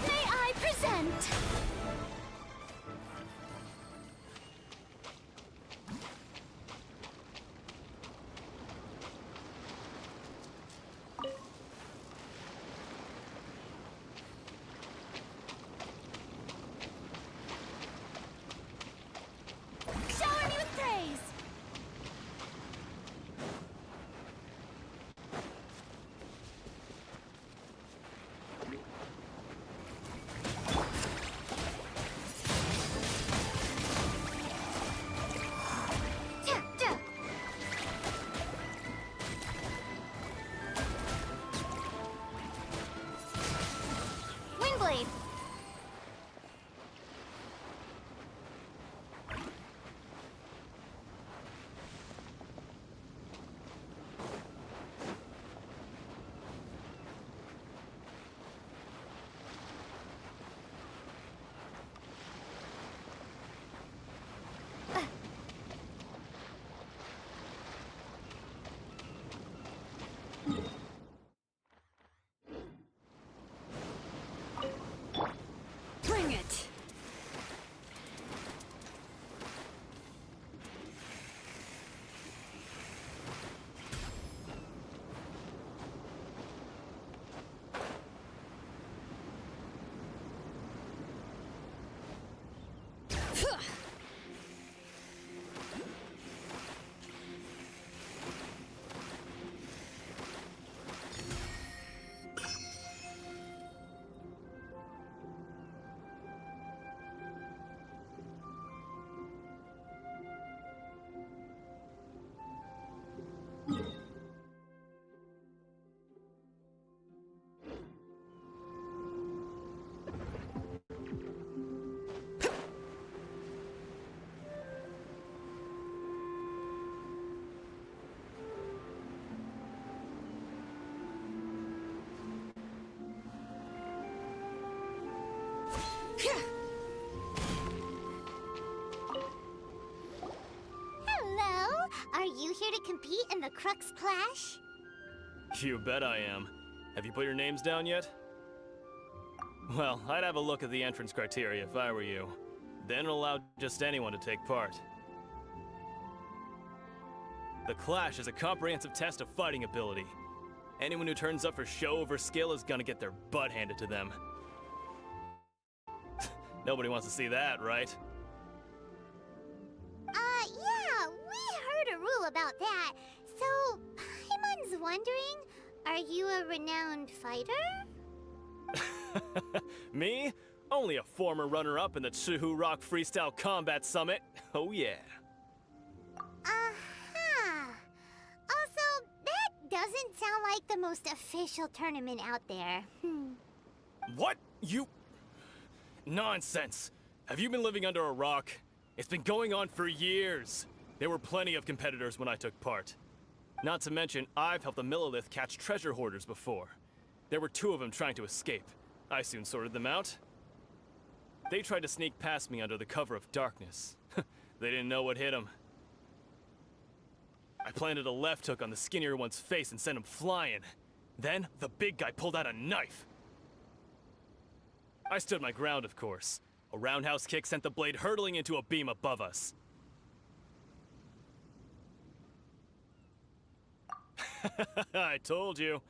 May I present? Shower me with praise! Windblade! Bring it! Hello! Are you here to compete in the Crux Clash? You bet I am. Have you put your names down yet? Well, I'd have a look at the entrance criteria if I were you. Then allow just anyone to take part. The Clash is a comprehensive test of fighting ability. Anyone who turns up for show over skill is gonna get their butt handed to them. Nobody wants to see that, right? Yeah, we heard a rule about that. So, Paimon's wondering, are you a renowned fighter? Me? Only a former runner-up in the Chihu Rock Freestyle Combat Summit. Oh yeah. Uh-huh. Also, that doesn't sound like the most official tournament out there. What? You... Nonsense. Have you been living under a rock? It's been going on for years. There were plenty of competitors when I took part. Not to mention, I've helped the Millilith catch treasure hoarders before. There were 2 of them trying to escape. I soon sorted them out. They tried to sneak past me under the cover of darkness. They didn't know what hit them. I planted a left hook on the skinnier one's face and sent him flying. Then, the big guy pulled out a knife. I stood my ground, of course. A roundhouse kick sent the blade hurtling into a beam above us. I told you.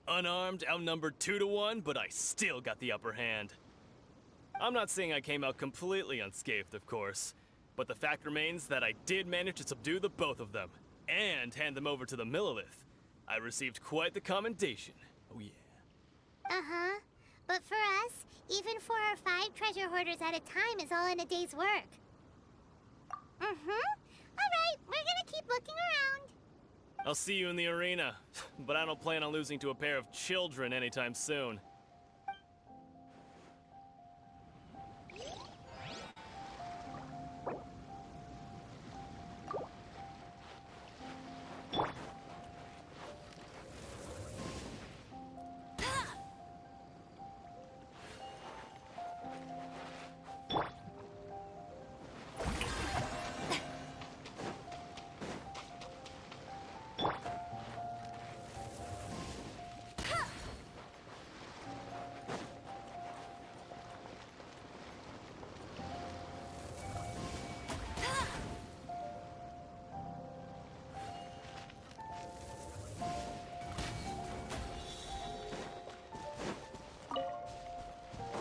Unarmed, outnumbered 2 to 1, but I still got the upper hand. I'm not saying I came out completely unscathed, of course, but the fact remains that I did manage to subdue the both of them, and hand them over to the Millilith. I received quite the commendation. Oh yeah. Uh-huh. But for us, even 4 or 5 treasure hoarders at a time is all in a day's work. Alright, we're gonna keep looking around. I'll see you in the arena, but I don't plan on losing to a pair of children anytime soon.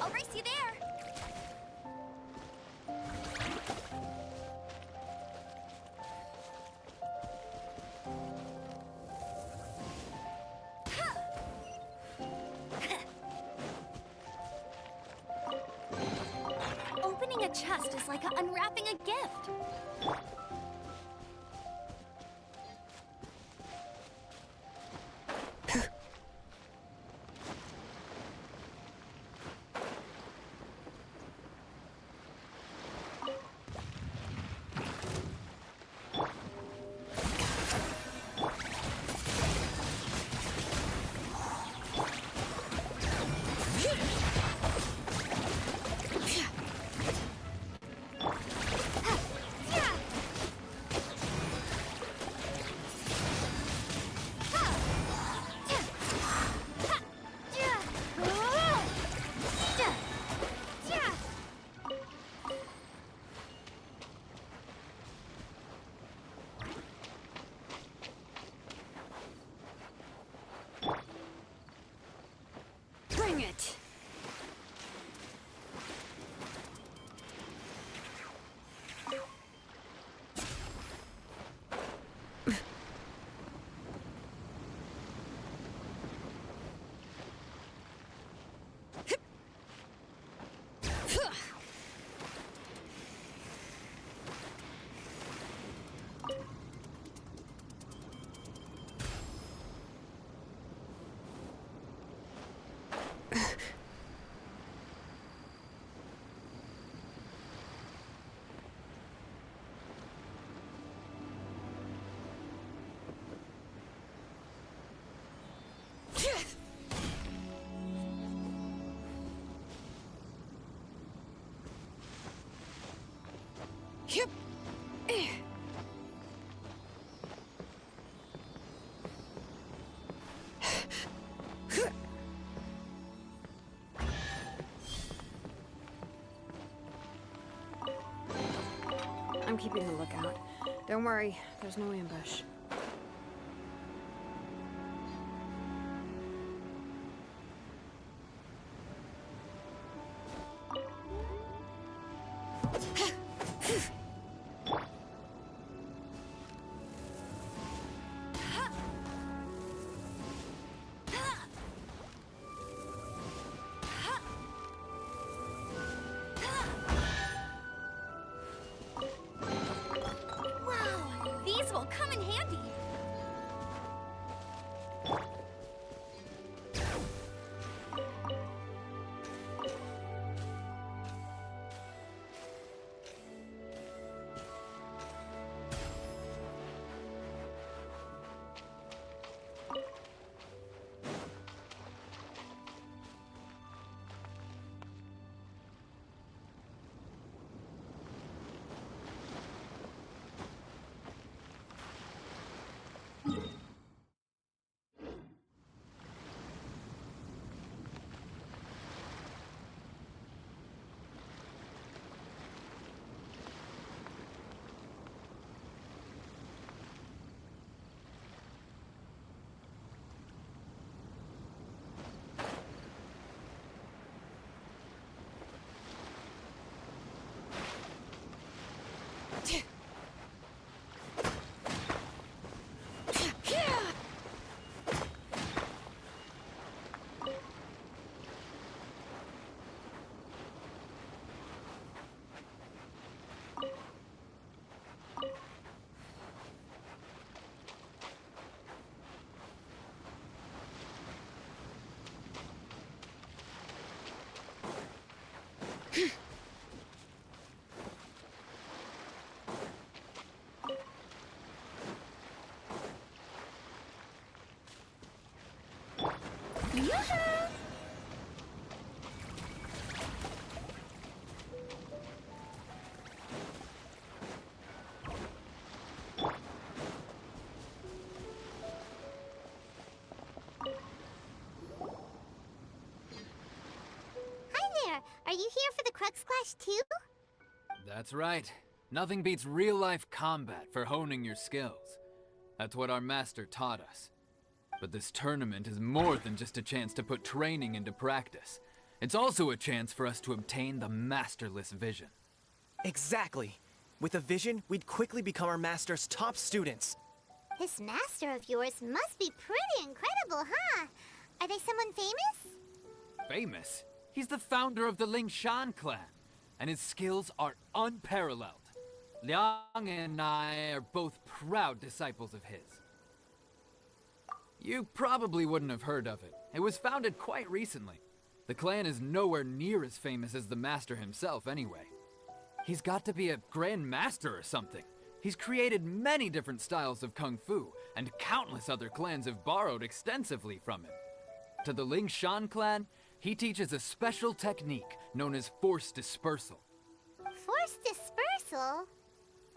I'll race you there. Opening a chest is like unwrapping a gift. Bring it! Yep. I'm keeping a lookout. Don't worry, there's no ambush. Are you here for the Crux Clash too? That's right. Nothing beats real-life combat for honing your skills. That's what our master taught us. But this tournament is more than just a chance to put training into practice. It's also a chance for us to obtain the masterless vision. Exactly. With a vision, we'd quickly become our master's top students. This master of yours must be pretty incredible, huh? Are they someone famous? Famous? He's the founder of the Lingshan clan, and his skills are unparalleled. Liang and I are both proud disciples of his. You probably wouldn't have heard of it. It was founded quite recently. The clan is nowhere near as famous as the master himself anyway. He's got to be a grand master or something. He's created many different styles of kung fu, and countless other clans have borrowed extensively from him. To the Lingshan clan, he teaches a special technique known as force dispersal. Force dispersal?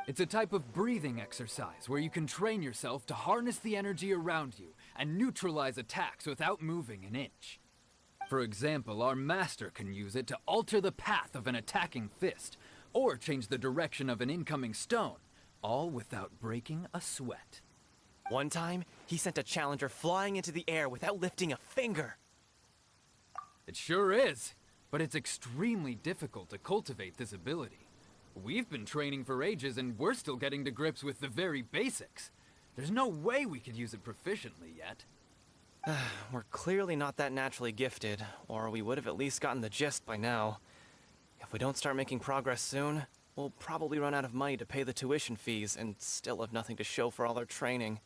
It's a type of breathing exercise where you can train yourself to harness the energy around you and neutralize attacks without moving an inch. For example, our master can use it to alter the path of an attacking fist, or change the direction of an incoming stone, all without breaking a sweat. One time, he sent a challenger flying into the air without lifting a finger. It sure is, but it's extremely difficult to cultivate this ability. We've been training for ages and we're still getting to grips with the very basics. There's no way we could use it proficiently yet. We're clearly not that naturally gifted, or we would have at least gotten the gist by now. If we don't start making progress soon, we'll probably run out of money to pay the tuition fees and still have nothing to show for all our training.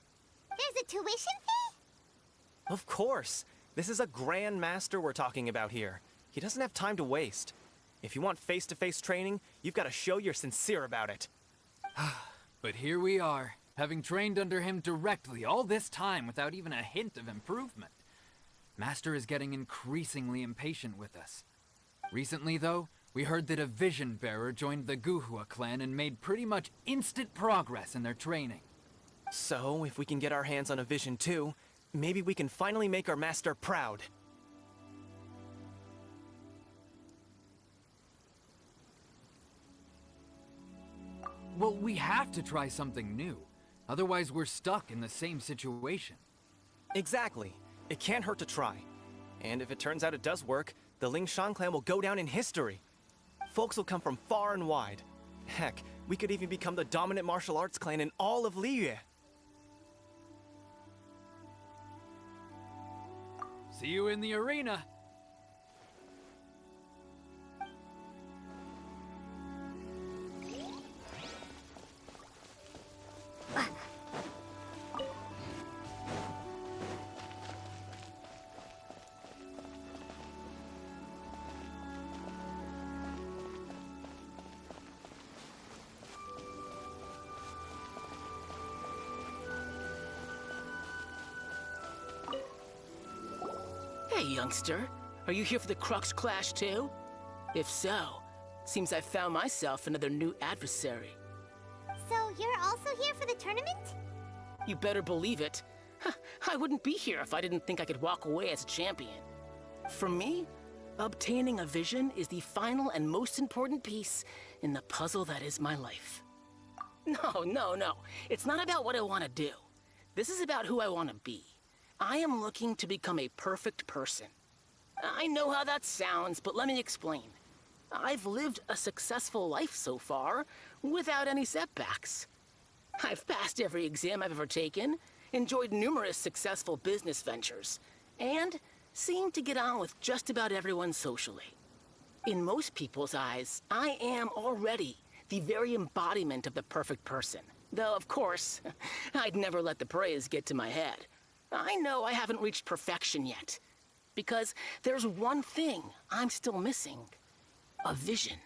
There's a tuition fee? Of course! This is a Grand Master we're talking about here. He doesn't have time to waste. If you want face-to-face training, you've got to show you're sincere about it. But here we are, having trained under him directly all this time without even a hint of improvement. Master is getting increasingly impatient with us. Recently, though, we heard that a vision bearer joined the Guhua clan and made pretty much instant progress in their training. So, if we can get our hands on a vision too, maybe we can finally make our master proud. Well, we have to try something new. Otherwise, we're stuck in the same situation. Exactly. It can't hurt to try. And if it turns out it does work, the Lingshan clan will go down in history. Folks will come from far and wide. Heck, we could even become the dominant martial arts clan in all of Liyue. See you in the arena. Hey, youngster. Are you here for the Crux Clash too? If so, seems I found myself another new adversary. So you're also here for the tournament? You better believe it. I wouldn't be here if I didn't think I could walk away as a champion. For me, obtaining a vision is the final and most important piece in the puzzle that is my life. No. It's not about what I want to do. This is about who I want to be. I am looking to become a perfect person. I know how that sounds, but let me explain. I've lived a successful life so far, without any setbacks. I've passed every exam I've ever taken, enjoyed numerous successful business ventures, and seem to get on with just about everyone socially. In most people's eyes, I am already the very embodiment of the perfect person. Though, of course, I'd never let the praise get to my head. I know I haven't reached perfection yet, because there's one thing I'm still missing. A vision.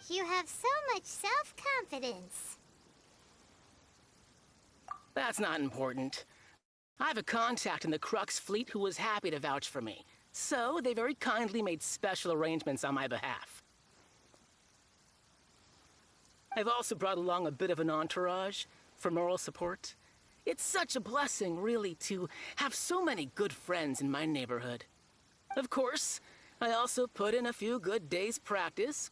You have so much self-confidence. That's not important. I have a contact in the Crux fleet who was happy to vouch for me, so they very kindly made special arrangements on my behalf. I've also brought along a bit of an entourage for moral support. It's such a blessing, really, to have so many good friends in my neighborhood. Of course, I also put in a few good days' practice,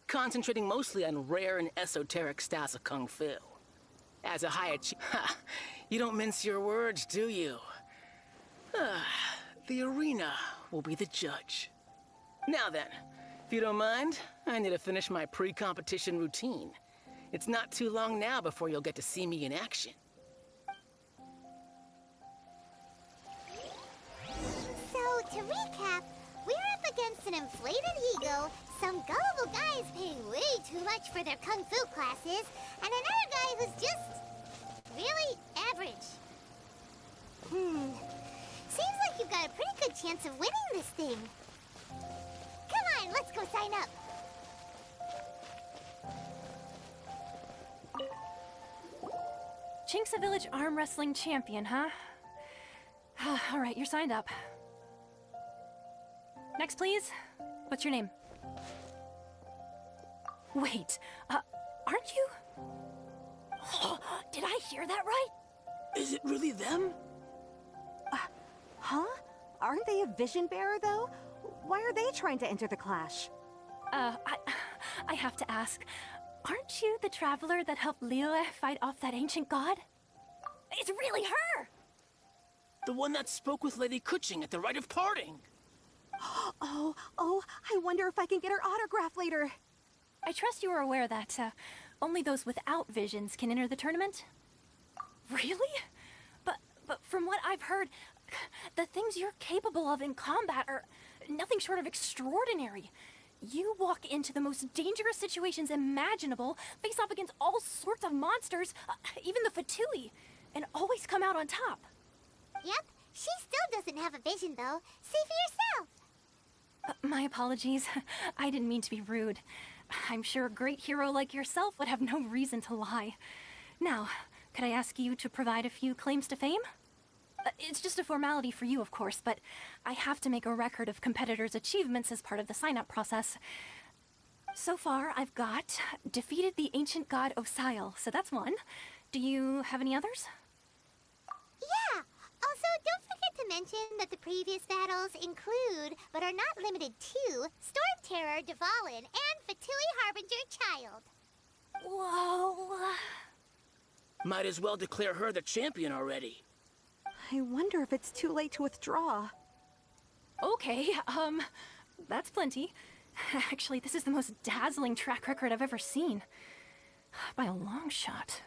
concentrating mostly on rare and esoteric styles of Kung Fu. As a high achiever, you don't mince your words, do you? The arena will be the judge. Now then, if you don't mind, I need to finish my pre-competition routine. It's not too long now before you'll get to see me in action. So, to recap, we're up against an inflated ego, some gullible guys paying way too much for their kung fu classes, and another guy who's just really average. Seems like you've got a pretty good chance of winning this thing. Come on, let's go sign up. Chinksa Village Arm Wrestling Champion, huh? All right, you're signed up. Next, please. What's your name? Wait, aren't you? Did I hear that right? Is it really them? Huh? Aren't they a vision bearer, though? Why are they trying to enter the clash? I have to ask, aren't you the traveler that helped Liyue fight off that ancient god? It's really her! The one that spoke with Lady Kuching at the rite of parting. Oh, I wonder if I can get her autograph later. I trust you are aware that only those without visions can enter the tournament? Really? But from what I've heard, the things you're capable of in combat are nothing short of extraordinary. You walk into the most dangerous situations imaginable, face off against all sorts of monsters, even the Fatui, and always come out on top. Yep, she still doesn't have a vision, though. See for yourself. My apologies. I didn't mean to be rude. I'm sure a great hero like yourself would have no reason to lie. Now, could I ask you to provide a few claims to fame? It's just a formality for you, of course, but I have to make a record of competitors' achievements as part of the sign-up process. So far, I've got defeated the ancient god Osile, so that's one. Do you have any others? Yeah! Also, don't forget to mention that the previous battles include, but are not limited to, Storm Terror, Dvalin, and Fatui Harbinger Child. Whoa! Might as well declare her the champion already. I wonder if it's too late to withdraw. Okay, that's plenty. Actually, this is the most dazzling track record I've ever seen. By a long shot.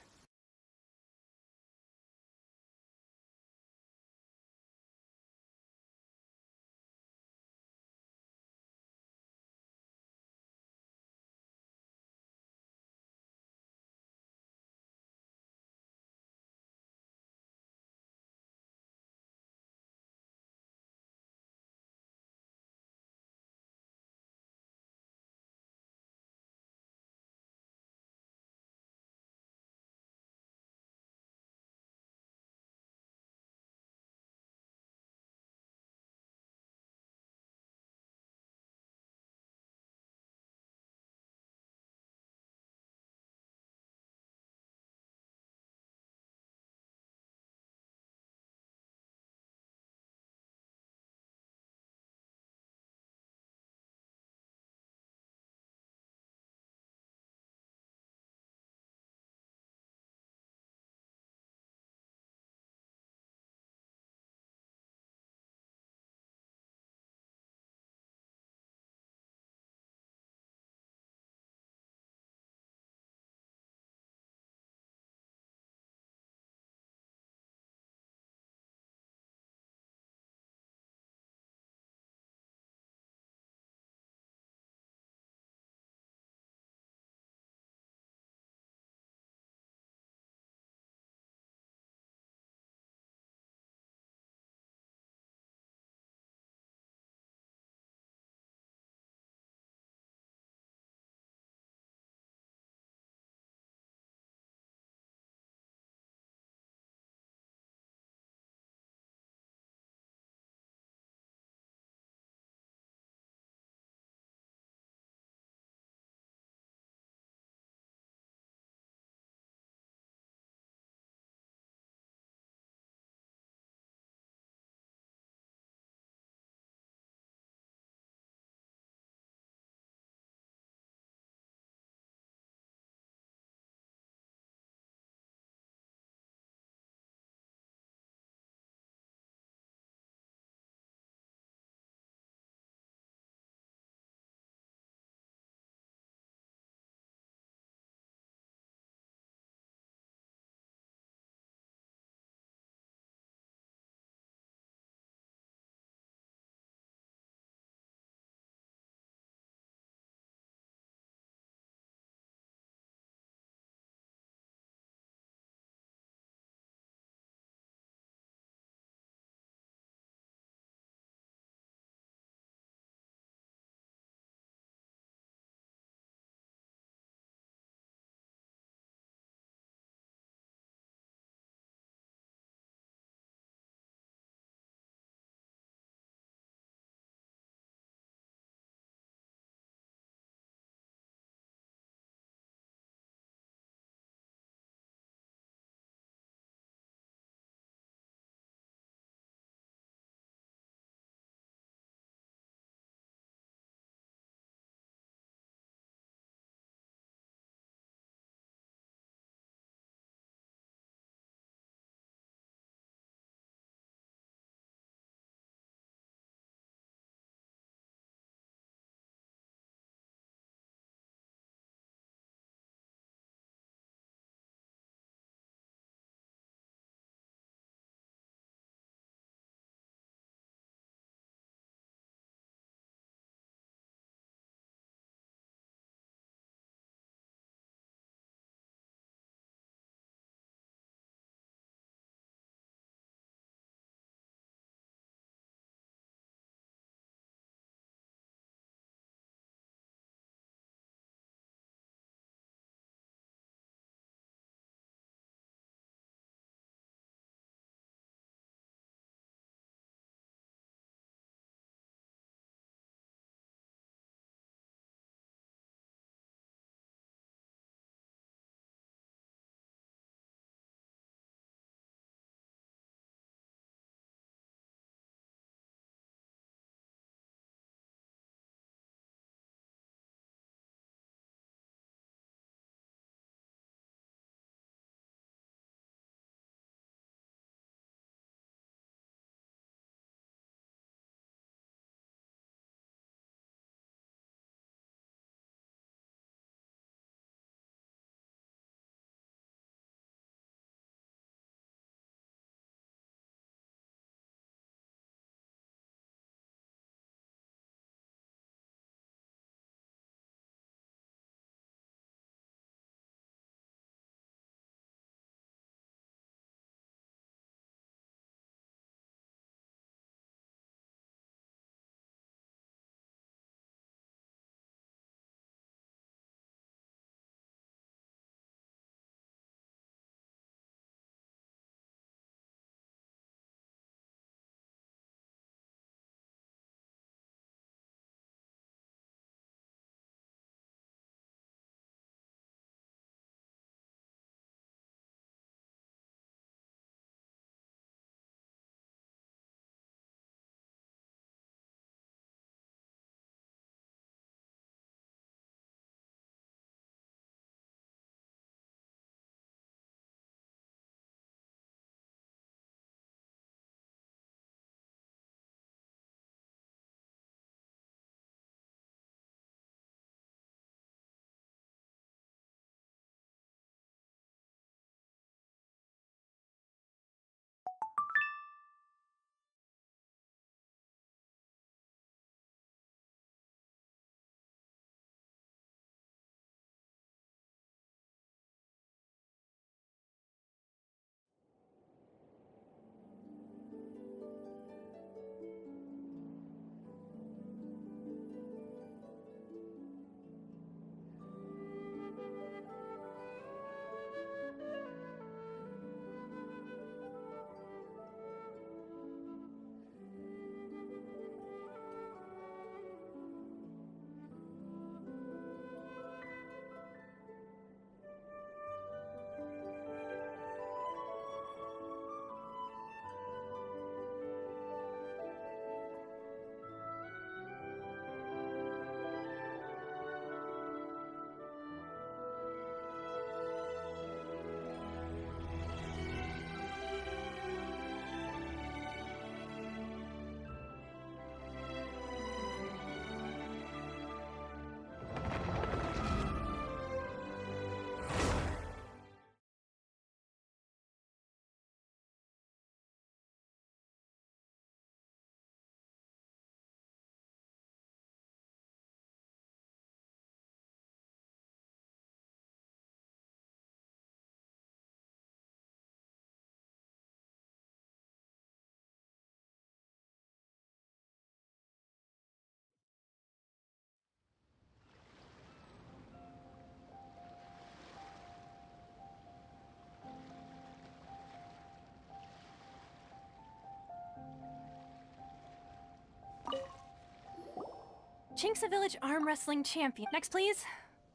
Chinksa Village Arm Wrestling Champion. Next, please.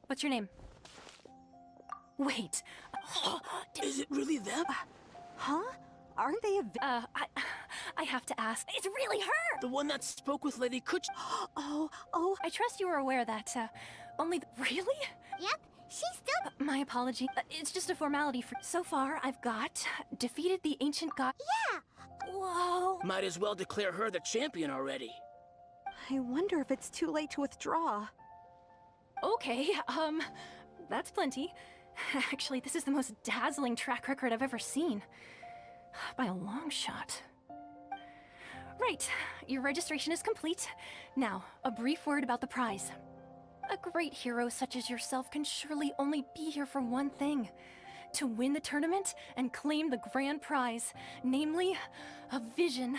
What's your name? Wait. Is it really them? Huh? Aren't they I have to ask. It's really her! The one that spoke with Lady Kuch. Oh, I trust you were aware that, only... Really? Yep, she's still... My apology. It's just a formality for... So far, I've got... defeated the ancient god... Yeah! Whoa! Might as well declare her the champion already. I wonder if it's too late to withdraw. Okay, that's plenty. Actually, this is the most dazzling track record I've ever seen. By a long shot. Right, your registration is complete. Now, a brief word about the prize. A great hero such as yourself can surely only be here for one thing. To win the tournament and claim the grand prize, namely, a vision.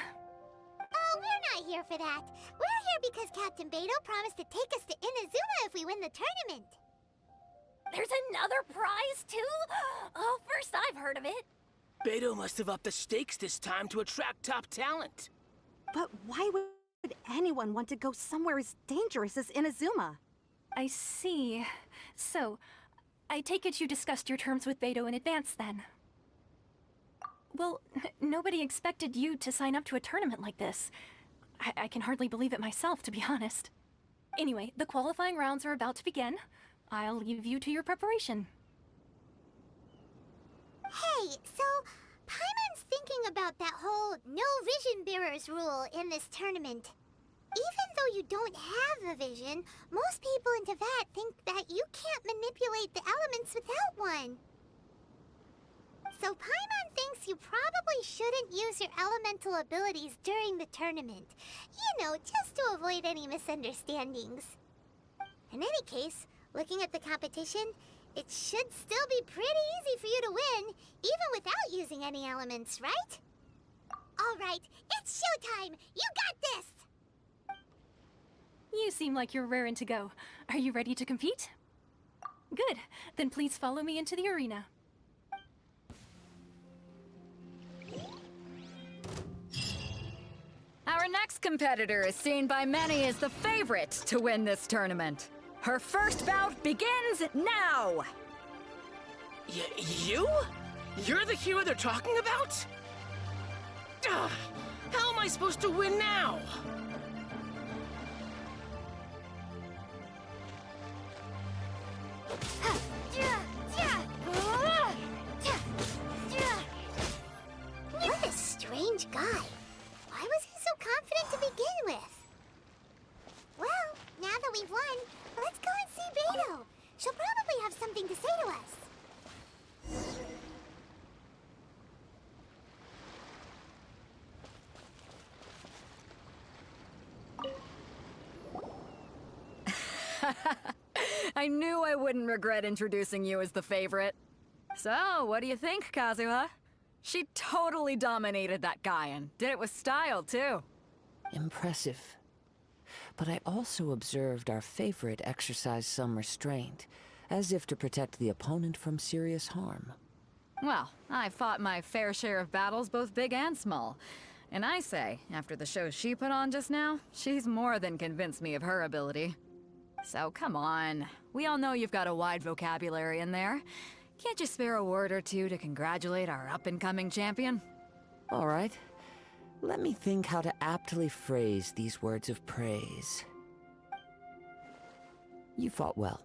Oh, we're not here for that. We're here because Captain Beto promised to take us to Inazuma if we win the tournament. There's another prize, too? Oh, first I've heard of it. Beto must have upped the stakes this time to attract top talent. But why would anyone want to go somewhere as dangerous as Inazuma? I see. So, I take it you discussed your terms with Beto in advance, then? Well, nobody expected you to sign up to a tournament like this. I can hardly believe it myself, to be honest. Anyway, the qualifying rounds are about to begin. I'll leave you to your preparation. Hey, so Paimon's thinking about that whole no vision bearers rule in this tournament. Even though you don't have a vision, most people in Teyvat think that you can't manipulate the elements without one. So Paimon thinks you probably shouldn't use your elemental abilities during the tournament. You know, just to avoid any misunderstandings. In any case, looking at the competition, it should still be pretty easy for you to win, even without using any elements, right? All right, it's showtime! You got this! You seem like you're raring to go. Are you ready to compete? Good. Then please follow me into the arena. Our next competitor is seen by many as the favorite to win this tournament. Her first bout begins now! You? You're the hero they're talking about? Ugh, how am I supposed to win now? What a strange guy. Why was he so confident to begin with? Well, now that we've won, let's go and see Beto. She'll probably have something to say to us. I knew I wouldn't regret introducing you as the favorite. So, what do you think, Kazuha? She totally dominated that guy and did it with style, too. Impressive. But I also observed our favorite exercise some restraint, as if to protect the opponent from serious harm. Well, I fought my fair share of battles, both big and small. And I say, after the show she put on just now, she's more than convinced me of her ability. So come on, we all know you've got a wide vocabulary in there. Can't you spare a word or two to congratulate our up-and-coming champion? All right. Let me think how to aptly phrase these words of praise. You fought well.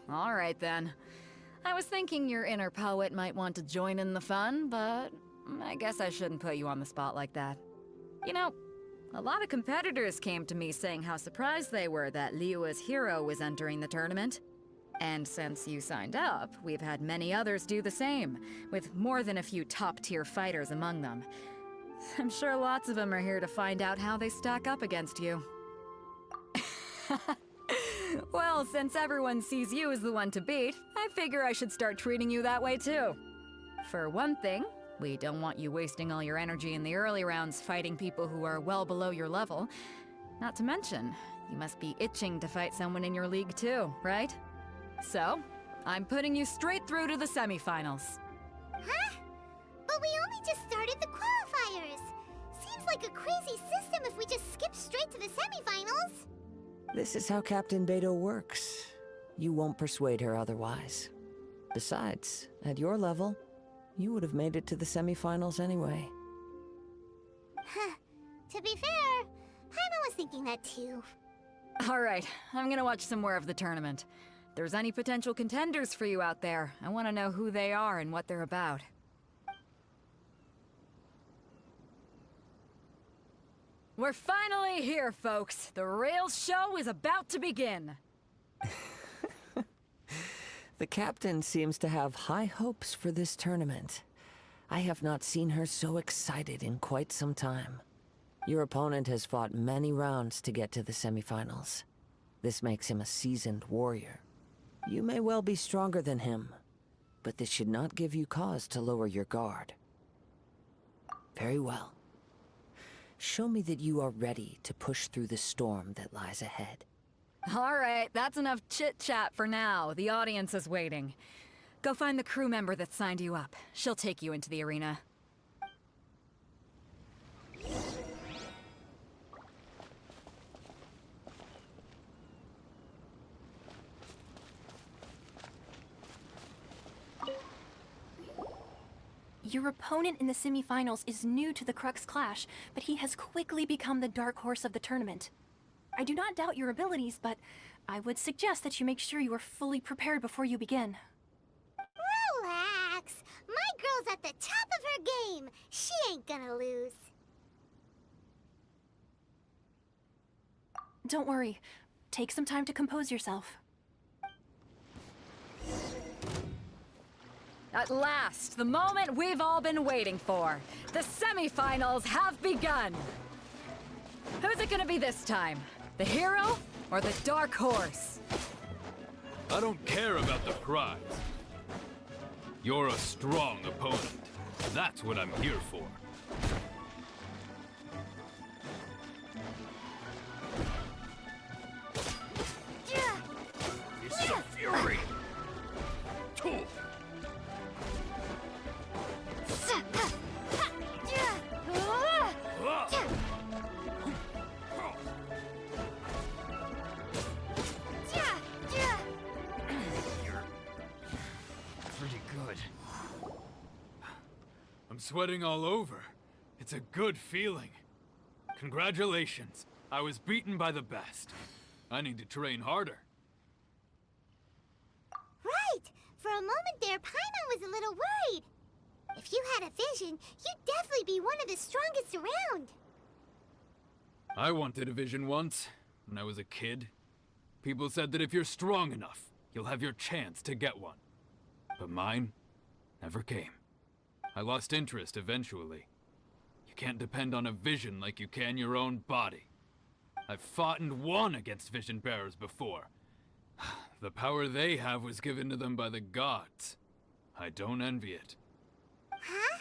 All right then. I was thinking your inner poet might want to join in the fun, but I guess I shouldn't put you on the spot like that. You know, a lot of competitors came to me saying how surprised they were that Liyue's hero was entering the tournament. And since you signed up, we've had many others do the same, with more than a few top-tier fighters among them. I'm sure lots of them are here to find out how they stack up against you. Well, since everyone sees you as the one to beat, I figure I should start treating you that way too. For one thing, we don't want you wasting all your energy in the early rounds fighting people who are well below your level. Not to mention, you must be itching to fight someone in your league too, right? So, I'm putting you straight through to the semifinals. Huh? But we only just started the qualifiers. Seems like a crazy system if we just skip straight to the semifinals. This is how Captain Beto works. You won't persuade her otherwise. Besides, at your level, you would have made it to the semifinals anyway. To be fair, Paimon was thinking that too. Alright, I'm gonna watch some more of the tournament. If there's any potential contenders for you out there, I want to know who they are and what they're about. We're finally here, folks. The real show is about to begin. The captain seems to have high hopes for this tournament. I have not seen her so excited in quite some time. Your opponent has fought many rounds to get to the semifinals. This makes him a seasoned warrior. You may well be stronger than him, but this should not give you cause to lower your guard. Very well. Show me that you are ready to push through the storm that lies ahead. Alright, that's enough chit-chat for now. The audience is waiting. Go find the crew member that signed you up. She'll take you into the arena. Your opponent in the semifinals is new to the Crux Clash, but he has quickly become the dark horse of the tournament. I do not doubt your abilities, but I would suggest that you make sure you are fully prepared before you begin. Relax. My girl's at the top of her game. She ain't gonna lose. Don't worry. Take some time to compose yourself. At last, the moment we've all been waiting for. The semifinals have begun. Who's it gonna be this time? The hero or the dark horse? I don't care about the prize. You're a strong opponent. That's what I'm here for. It's the fury! I'm sweating all over. It's a good feeling. Congratulations. I was beaten by the best. I need to train harder. Right! For a moment there, Paimon was a little worried. If you had a vision, you'd definitely be one of the strongest around. I wanted a vision once, when I was a kid. People said that if you're strong enough, you'll have your chance to get one. But mine never came. I lost interest eventually. You can't depend on a vision like you can your own body. I've fought and won against vision bearers before. The power they have was given to them by the gods. I don't envy it. Huh?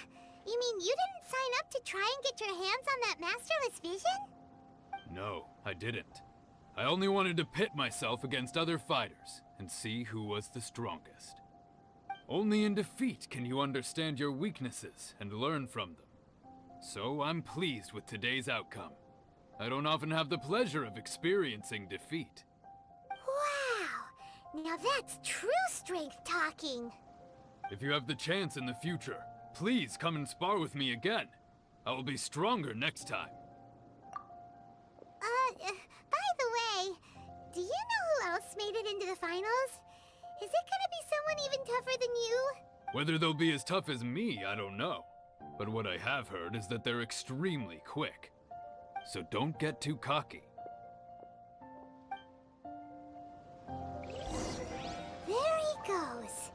You mean you didn't sign up to try and get your hands on that masterless vision? No, I didn't. I only wanted to pit myself against other fighters and see who was the strongest. Only in defeat can you understand your weaknesses and learn from them. So I'm pleased with today's outcome. I don't often have the pleasure of experiencing defeat. Wow! Now that's true strength talking. If you have the chance in the future, please come and spar with me again. I will be stronger next time. By the way, do you know who else made it into the finals? Is it gonna be someone even tougher than you? Whether they'll be as tough as me, I don't know. But what I have heard is that they're extremely quick. So don't get too cocky. There he goes.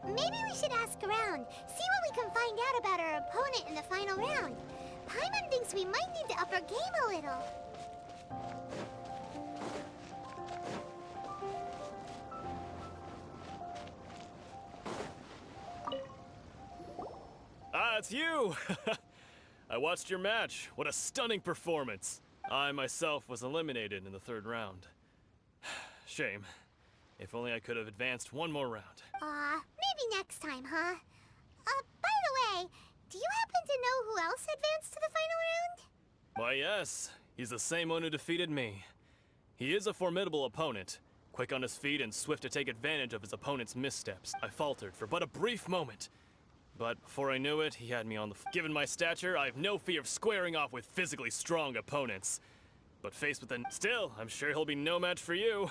Maybe we should ask around, see what we can find out about our opponent in the final round. Paimon thinks we might need to up our game a little. Ah, it's you! I watched your match. What a stunning performance. I myself was eliminated in the third round. Shame. If only I could have advanced one more round. Maybe next time, huh? By the way, do you happen to know who else advanced to the final round? Why, yes. He's the same one who defeated me. He is a formidable opponent, quick on his feet and swift to take advantage of his opponent's missteps. I faltered for but a brief moment, but before I knew it, he had me on the Given my stature, I have no fear of squaring off with physically strong opponents. But faced with still, I'm sure he'll be no match for you.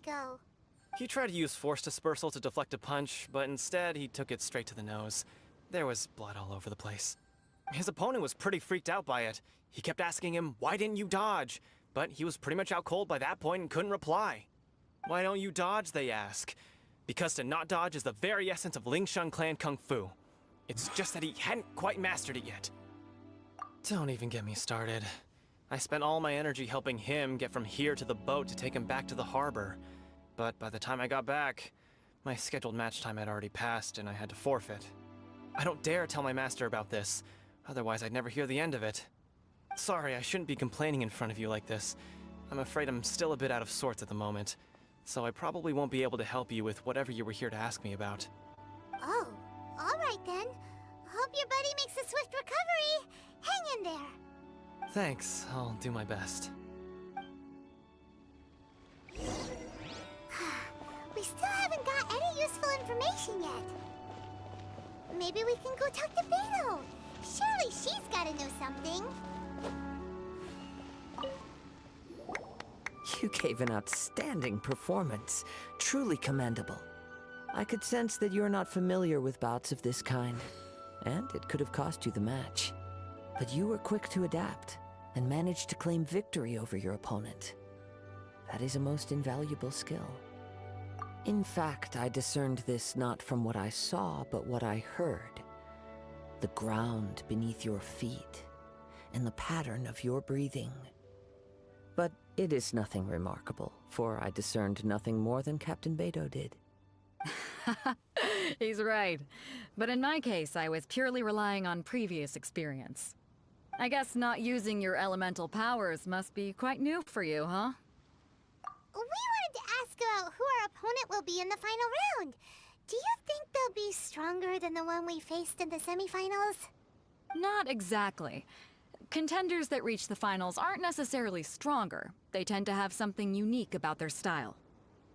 Go. He tried to use force dispersal to deflect a punch, but instead he took it straight to the nose. There was blood all over the place. His opponent was pretty freaked out by it. He kept asking him, "Why didn't you dodge?" But he was pretty much out cold by that point and couldn't reply. "Why don't you dodge?" they ask. Because to not dodge is the very essence of Lingsheng clan kung fu. It's just that he hadn't quite mastered it yet. Don't even get me started. I spent all my energy helping him get from here to the boat to take him back to the harbor. But by the time I got back, my scheduled match time had already passed and I had to forfeit. I don't dare tell my master about this, otherwise I'd never hear the end of it. Sorry, I shouldn't be complaining in front of you like this. I'm afraid I'm still a bit out of sorts at the moment, so I probably won't be able to help you with whatever you were here to ask me about. Oh, alright then. Hope your buddy makes a swift recovery. Hang in there. Thanks, I'll do my best. We still haven't got any useful information yet. Maybe we can go talk to Beto. Surely she's gotta know something. You gave an outstanding performance. Truly commendable. I could sense that you're not familiar with bouts of this kind, and it could have cost you the match. But you were quick to adapt, and managed to claim victory over your opponent. That is a most invaluable skill. In fact, I discerned this not from what I saw, but what I heard. The ground beneath your feet, and the pattern of your breathing. But it is nothing remarkable, for I discerned nothing more than Captain Beto did. He's right. But in my case, I was purely relying on previous experience. I guess not using your elemental powers must be quite new for you, huh? We wanted to ask about who our opponent will be in the final round. Do you think they'll be stronger than the one we faced in the semifinals? Not exactly. Contenders that reach the finals aren't necessarily stronger. They tend to have something unique about their style.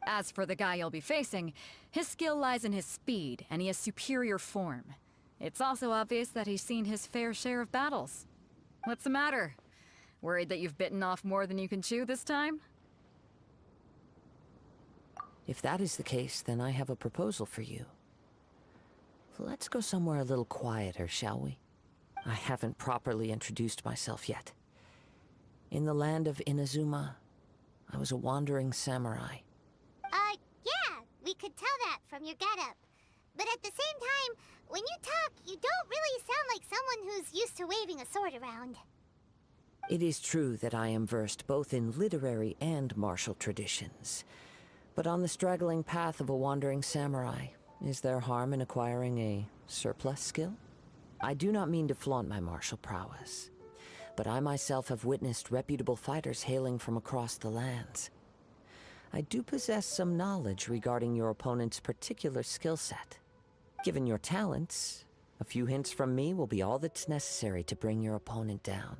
As for the guy you'll be facing, his skill lies in his speed, and he has superior form. It's also obvious that he's seen his fair share of battles. What's the matter? Worried that you've bitten off more than you can chew this time? If that is the case, then I have a proposal for you. Let's go somewhere a little quieter, shall we? I haven't properly introduced myself yet. In the land of Inazuma, I was a wandering samurai. Yeah, we could tell that from your getup. But at the same time, when you talk, you don't really sound like someone who's used to waving a sword around. It is true that I am versed both in literary and martial traditions. But on the straggling path of a wandering samurai, is there harm in acquiring a surplus skill? I do not mean to flaunt my martial prowess, but I myself have witnessed reputable fighters hailing from across the lands. I do possess some knowledge regarding your opponent's particular skill set. Given your talents, a few hints from me will be all that's necessary to bring your opponent down.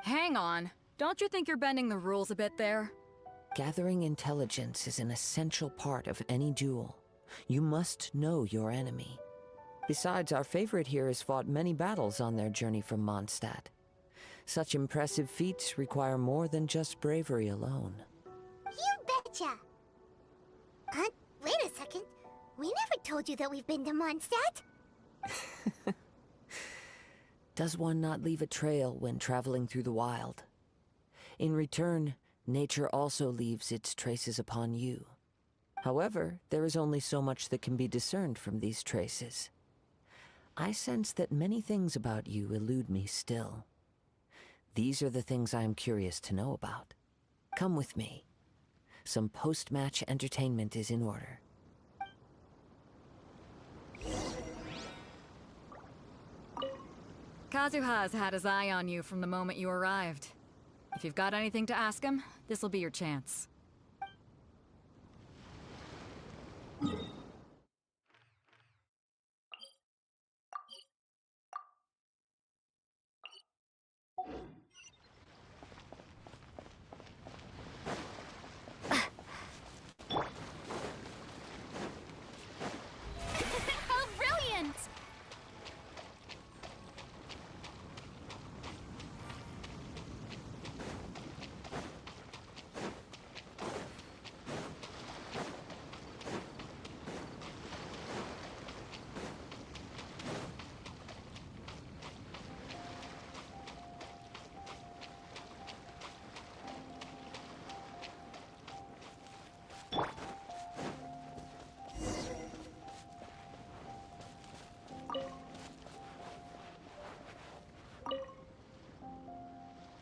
Hang on. Don't you think you're bending the rules a bit there? Gathering intelligence is an essential part of any duel. You must know your enemy. Besides, our favorite here has fought many battles on their journey from Mondstadt. Such impressive feats require more than just bravery alone. You betcha! Wait a second. We never told you that we've been to Mondstadt. Does one not leave a trail when traveling through the wild? In return, nature also leaves its traces upon you. However, there is only so much that can be discerned from these traces. I sense that many things about you elude me still. These are the things I am curious to know about. Come with me. Some post-match entertainment is in order. Kazuha's had his eye on you from the moment you arrived. If you've got anything to ask him, this'll be your chance. How brilliant!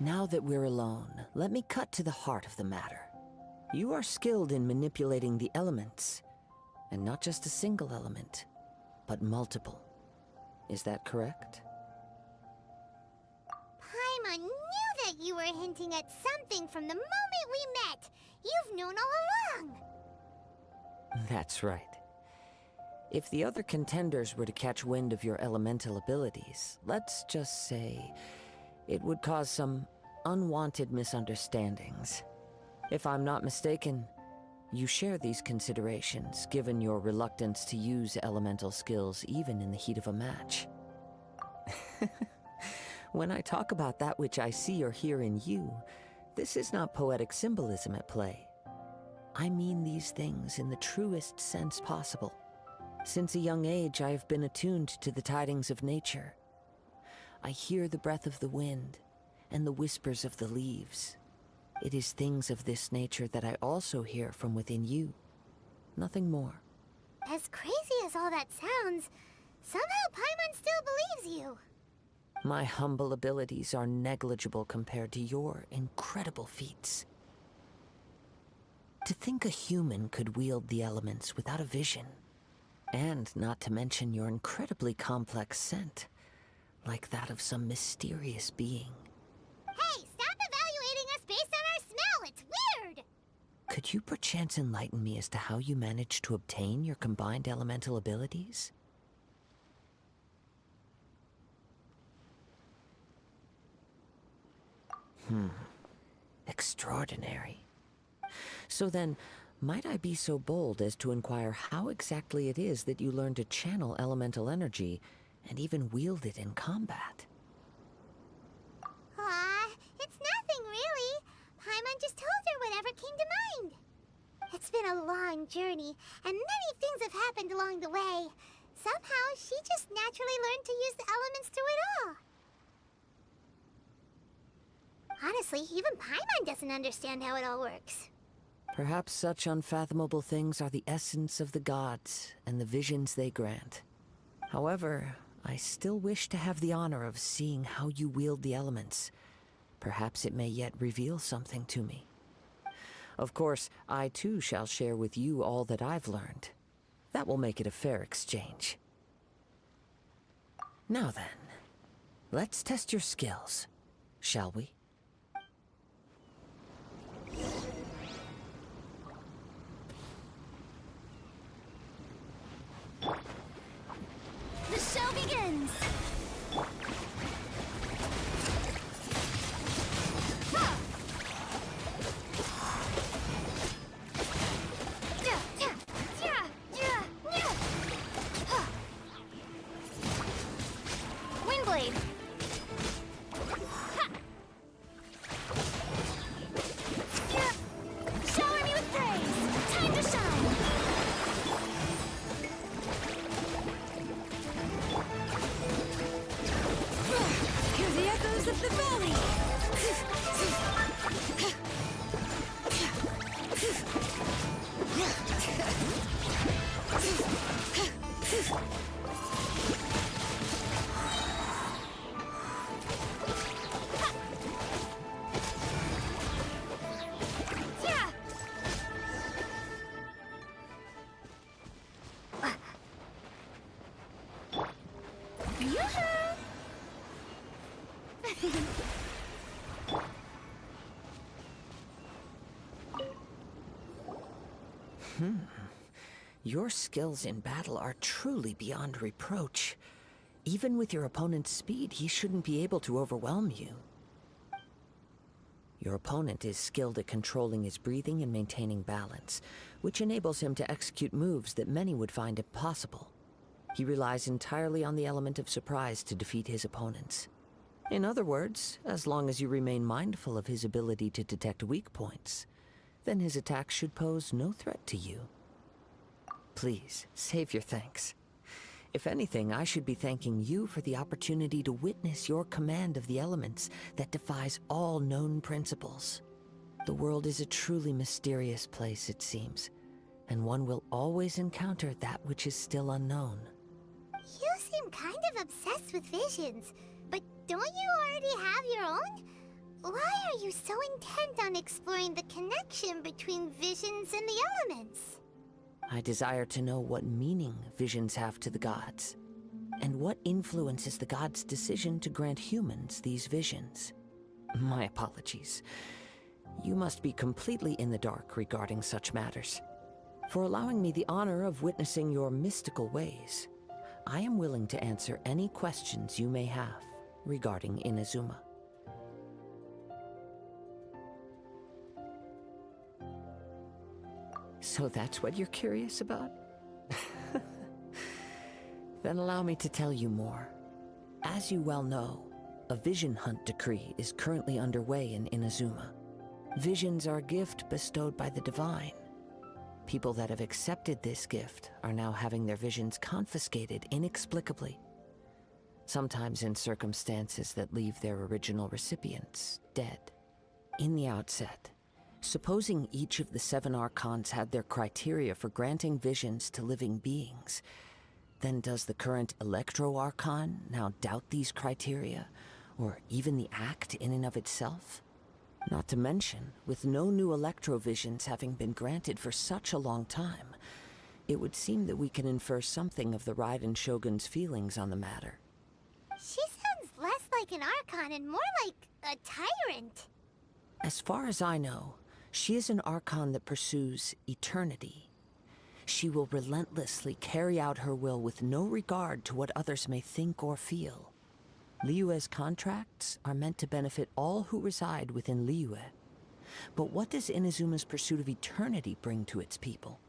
Now that we're alone, let me cut to the heart of the matter. You are skilled in manipulating the elements, and not just a single element, but multiple. Is that correct? Paimon knew that you were hinting at something from the moment we met. You've known all along. That's right. If the other contenders were to catch wind of your elemental abilities, let's just say it would cause some unwanted misunderstandings. If I'm not mistaken, you share these considerations, given your reluctance to use elemental skills even in the heat of a match. When I talk about that which I see or hear in you, this is not poetic symbolism at play. I mean these things in the truest sense possible. Since a young age, I have been attuned to the tidings of nature. I hear the breath of the wind and the whispers of the leaves. It is things of this nature that I also hear from within you. Nothing more. As crazy as all that sounds, somehow Paimon still believes you. My humble abilities are negligible compared to your incredible feats. To think a human could wield the elements without a vision, and not to mention your incredibly complex scent, like that of some mysterious being. Hey, stop evaluating us based on our smell! It's weird! Could you perchance enlighten me as to how you managed to obtain your combined elemental abilities? Extraordinary. So then, might I be so bold as to inquire how exactly it is that you learn to channel elemental energy and even wield it in combat? It's nothing really. Paimon just told her whatever came to mind. It's been a long journey, and many things have happened along the way. Somehow, she just naturally learned to use the elements through it all. Honestly, even Paimon doesn't understand how it all works. Perhaps such unfathomable things are the essence of the gods and the visions they grant. However, I still wish to have the honor of seeing how you wield the elements. Perhaps it may yet reveal something to me. Of course, I too shall share with you all that I've learned. That will make it a fair exchange. Now then, let's test your skills, shall we? The show begins! Windblade! Your skills in battle are truly beyond reproach. Even with your opponent's speed, he shouldn't be able to overwhelm you. Your opponent is skilled at controlling his breathing and maintaining balance, which enables him to execute moves that many would find impossible. He relies entirely on the element of surprise to defeat his opponents. In other words, as long as you remain mindful of his ability to detect weak points, then his attacks should pose no threat to you. Please, save your thanks. If anything, I should be thanking you for the opportunity to witness your command of the elements that defies all known principles. The world is a truly mysterious place, it seems, and one will always encounter that which is still unknown. You seem kind of obsessed with visions, but don't you already have your own? Why are you so intent on exploring the connection between visions and the elements? I desire to know what meaning visions have to the gods, and what influences the gods' decision to grant humans these visions. My apologies. You must be completely in the dark regarding such matters. For allowing me the honor of witnessing your mystical ways, I am willing to answer any questions you may have regarding Inazuma. So that's what you're curious about? Then allow me to tell you more. As you well know, a vision hunt decree is currently underway in Inazuma. Visions are a gift bestowed by the divine. People that have accepted this gift are now having their visions confiscated inexplicably, sometimes in circumstances that leave their original recipients dead. In the outset, supposing each of the 7 Archons had their criteria for granting visions to living beings, then does the current Electro Archon now doubt these criteria, or even the act in and of itself? Not to mention, with no new Electro-visions having been granted for such a long time, it would seem that we can infer something of the Raiden Shogun's feelings on the matter. She sounds less like an Archon and more like a tyrant. As far as I know, she is an Archon that pursues eternity. She will relentlessly carry out her will with no regard to what others may think or feel. Liyue's contracts are meant to benefit all who reside within Liyue. But what does Inazuma's pursuit of eternity bring to its people?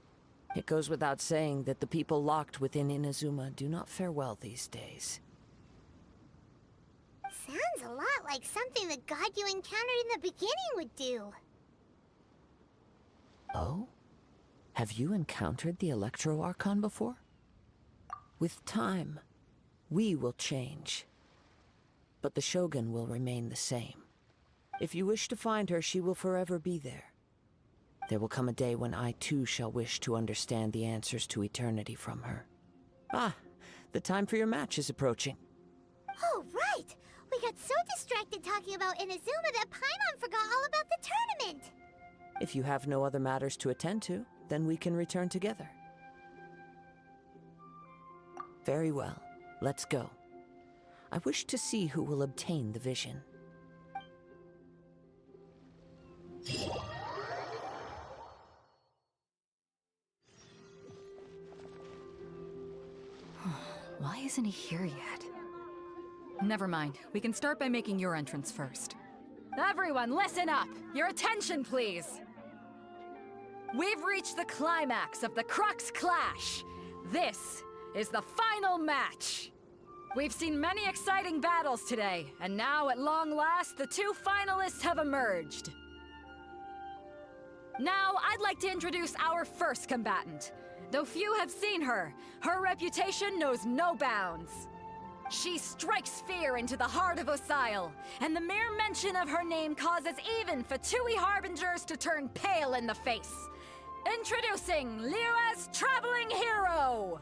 It goes without saying that the people locked within Inazuma do not fare well these days. Sounds a lot like something the god you encountered in the beginning would do. Oh? Have you encountered the Electro Archon before? With time, we will change. But the Shogun will remain the same. If you wish to find her, she will forever be there. There will come a day when I too shall wish to understand the answers to eternity from her. Ah, the time for your match is approaching. Oh, right! We got so distracted talking about Inazuma that Paimon forgot all about the tournament! If you have no other matters to attend to, then we can return together. Very well, let's go. I wish to see who will obtain the vision. Why isn't he here yet? Never mind. We can start by making your entrance first. Everyone, listen up! Your attention, please! We've reached the climax of the Crux Clash! This is the final match! We've seen many exciting battles today, and now, at long last, the 2 finalists have emerged. Now, I'd like to introduce our first combatant. Though few have seen her, her reputation knows no bounds. She strikes fear into the heart of Osile, and the mere mention of her name causes even Fatui Harbingers to turn pale in the face. Introducing Liyue's traveling hero!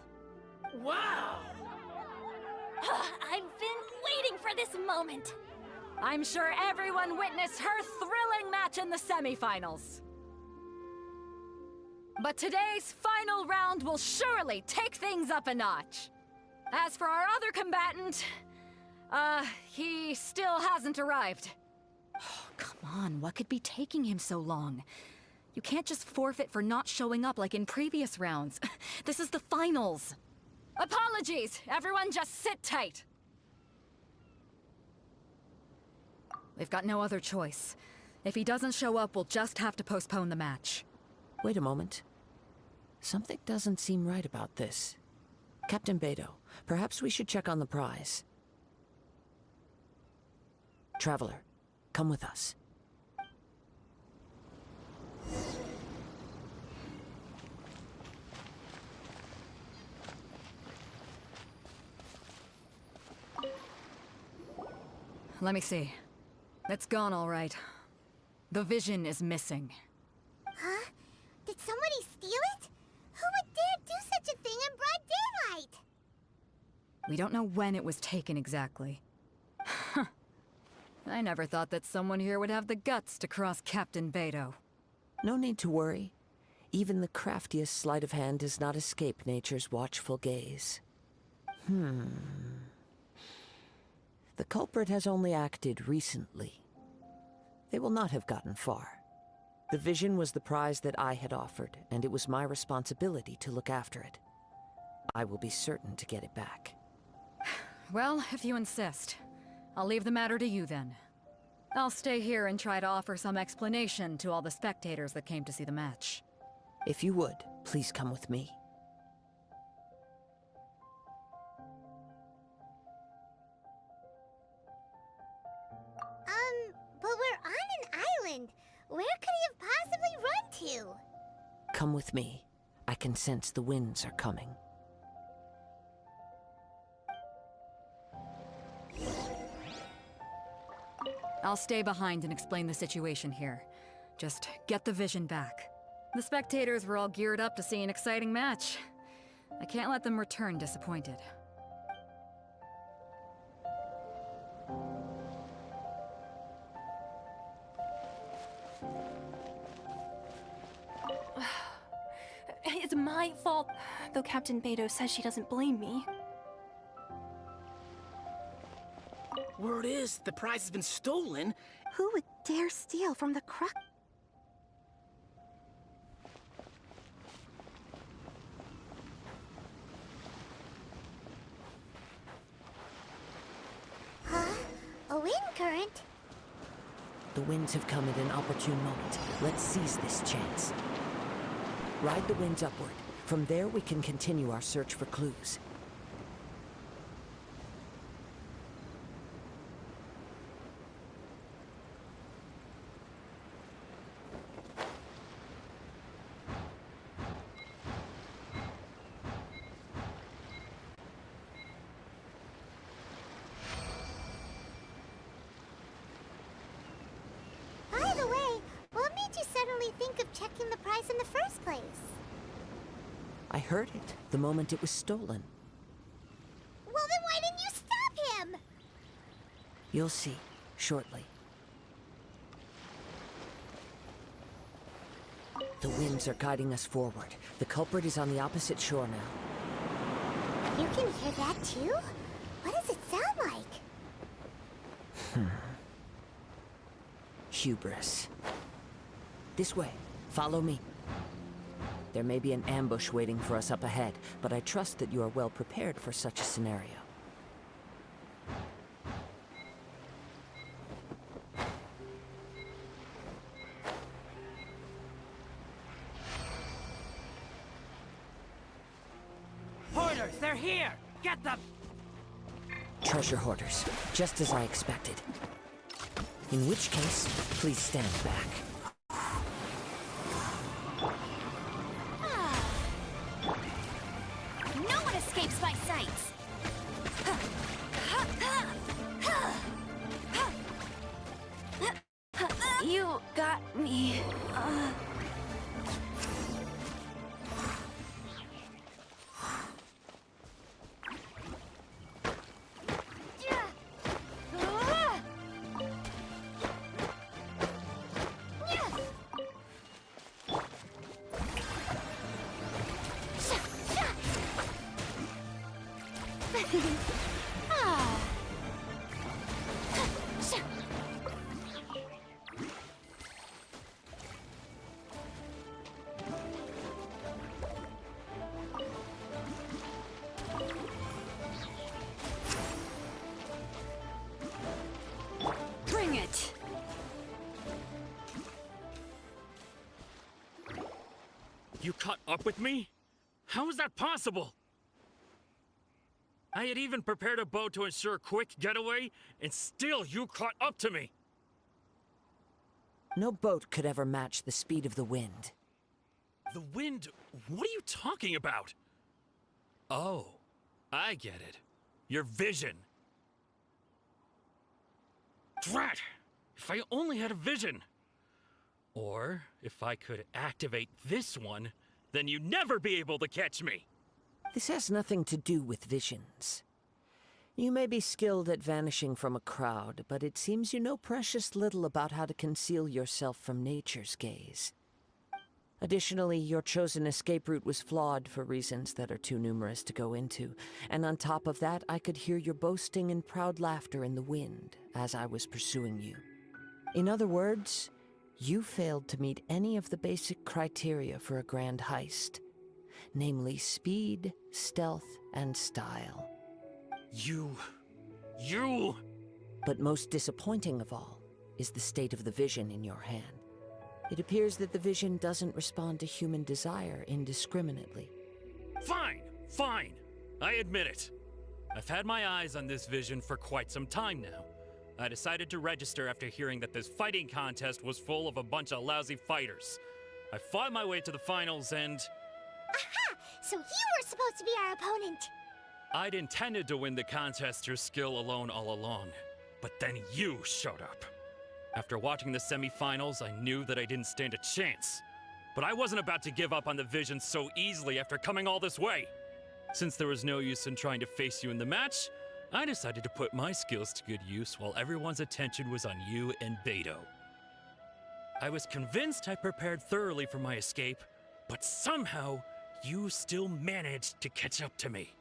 Wow! I've been waiting for this moment. I'm sure everyone witnessed her thrilling match in the semifinals. But today's final round will surely take things up a notch. As for our other combatant, he still hasn't arrived. Oh, come on, what could be taking him so long? You can't just forfeit for not showing up like in previous rounds. This is the finals. Apologies! Everyone just sit tight! We've got no other choice. If he doesn't show up, we'll just have to postpone the match. Wait a moment. Something doesn't seem right about this. Captain Beto, perhaps we should check on the prize. Traveler, come with us. Let me see. It's gone all right. The vision is missing. Huh? Did somebody steal it? Who would dare do such a thing in broad daylight? We don't know when it was taken exactly. I never thought that someone here would have the guts to cross Captain Beto. No need to worry. Even the craftiest sleight of hand does not escape nature's watchful gaze. The culprit has only acted recently. They will not have gotten far. The vision was the prize that I had offered, and it was my responsibility to look after it. I will be certain to get it back. Well, if you insist. I'll leave the matter to you then. I'll stay here and try to offer some explanation to all the spectators that came to see the match. If you would, please come with me. But we're on an island. Where could he have possibly run to? Come with me. I can sense the winds are coming. I'll stay behind and explain the situation here. Just get the vision back. The spectators were all geared up to see an exciting match. I can't let them return disappointed. It's my fault, though Captain Beto says she doesn't blame me. Word is, the prize has been stolen. Who would dare steal from the crux? Huh? A wind current? The winds have come at an opportune moment. Let's seize this chance. Ride the winds upward. From there, we can continue our search for clues. By the way, what made you suddenly think of checking the prize in the first place? I heard it the moment it was stolen. Well, then why didn't you stop him? You'll see, shortly. The winds are guiding us forward. The culprit is on the opposite shore now. You can hear that too? What does it sound like? Hubris. This way. Follow me. There may be an ambush waiting for us up ahead, but I trust that you are well prepared for such a scenario. Hoarders, they're here! Get them! Treasure hoarders, just as I expected. In which case, please stand back. No one escapes my sights! You got me. You caught up with me? How is that possible? I had even prepared a boat to ensure a quick getaway, and still you caught up to me! No boat could ever match the speed of the wind. The wind? What are you talking about? Oh, I get it. Your vision. Drat! If I only had a vision! Or, if I could activate this one, then you'd never be able to catch me! This has nothing to do with visions. You may be skilled at vanishing from a crowd, but it seems you know precious little about how to conceal yourself from nature's gaze. Additionally, your chosen escape route was flawed for reasons that are too numerous to go into, and on top of that, I could hear your boasting and proud laughter in the wind as I was pursuing you. In other words, you failed to meet any of the basic criteria for a grand heist, namely speed, stealth, and style. You... But most disappointing of all is the state of the vision in your hand. It appears that the vision doesn't respond to human desire indiscriminately. Fine, fine. I admit it. I've had my eyes on this vision for quite some time now. I decided to register after hearing that this fighting contest was full of a bunch of lousy fighters. I fought my way to the finals and... Aha! So you were supposed to be our opponent! I'd intended to win the contest through skill alone all along. But then you showed up. After watching the semifinals, I knew that I didn't stand a chance. But I wasn't about to give up on the vision so easily after coming all this way. Since there was no use in trying to face you in the match, I decided to put my skills to good use while everyone's attention was on you and Beto. I was convinced I prepared thoroughly for my escape, but somehow you still managed to catch up to me.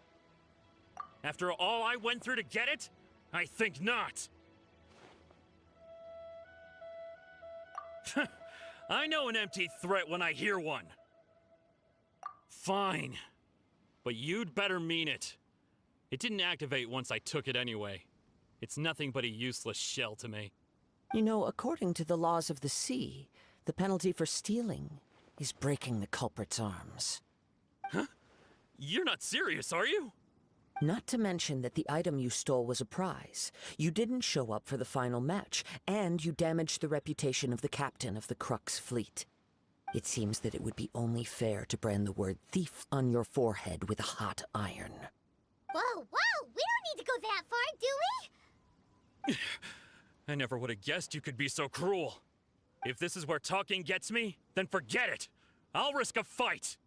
After all I went through to get it? I think not. I know an empty threat when I hear one. Fine. But you'd better mean it. It didn't activate once I took it anyway. It's nothing but a useless shell to me. You know, according to the laws of the sea, the penalty for stealing is breaking the culprit's arms. Huh? You're not serious, are you? Not to mention that the item you stole was a prize. You didn't show up for the final match, and you damaged the reputation of the captain of the Crux fleet. It seems that it would be only fair to brand the word thief on your forehead with a hot iron. Whoa, whoa! We don't need to go that far, do we? I never would have guessed you could be so cruel. If this is where talking gets me, then forget it. I'll risk a fight.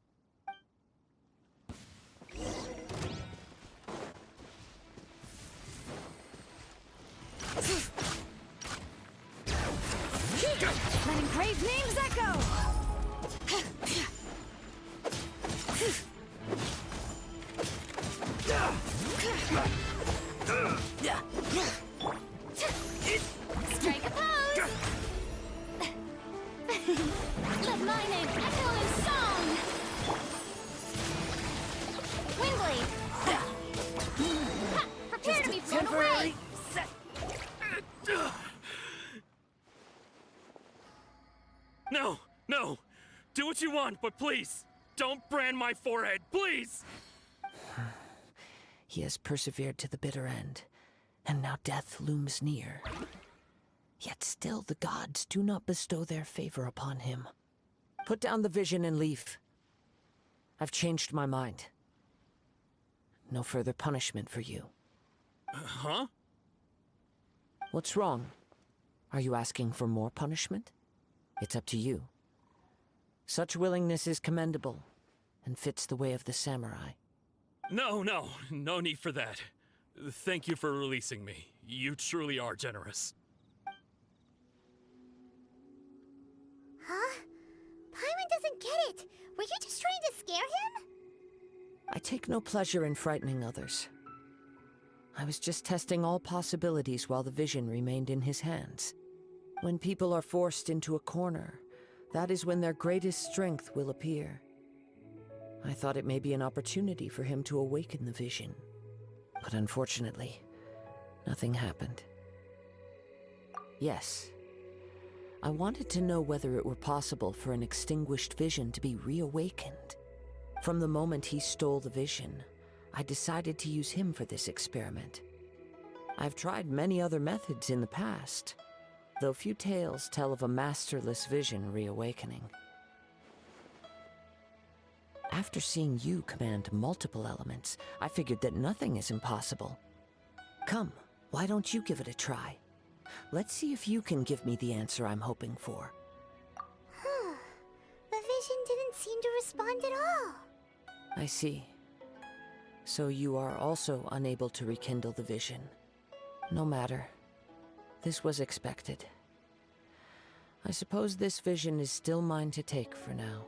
Letting brave names echo! Strike a pose! Let my name echo in song! Windblade! Ha! Prepare to be blown away! No, no! Do what you want, but please, don't brand my forehead, please! He has persevered to the bitter end, and now death looms near. Yet still the gods do not bestow their favor upon him. Put down the vision and leave. I've changed my mind. No further punishment for you. Huh? What's wrong? Are you asking for more punishment? It's up to you. Such willingness is commendable, and fits the way of the samurai. No need for that. Thank you for releasing me. You truly are generous. Huh? Paimon doesn't get it. Were you just trying to scare him? I take no pleasure in frightening others. I was just testing all possibilities while the vision remained in his hands. When people are forced into a corner, that is when their greatest strength will appear. I thought it may be an opportunity for him to awaken the vision. But unfortunately, nothing happened. Yes, I wanted to know whether it were possible for an extinguished vision to be reawakened. From the moment he stole the vision, I decided to use him for this experiment. I've tried many other methods in the past, though few tales tell of a masterless vision reawakening. After seeing you command multiple elements, I figured that nothing is impossible. Come, why don't you give it a try? Let's see if you can give me the answer I'm hoping for. The vision didn't seem to respond at all. I see. So you are also unable to rekindle the vision. No matter. This was expected. I suppose this vision is still mine to take for now.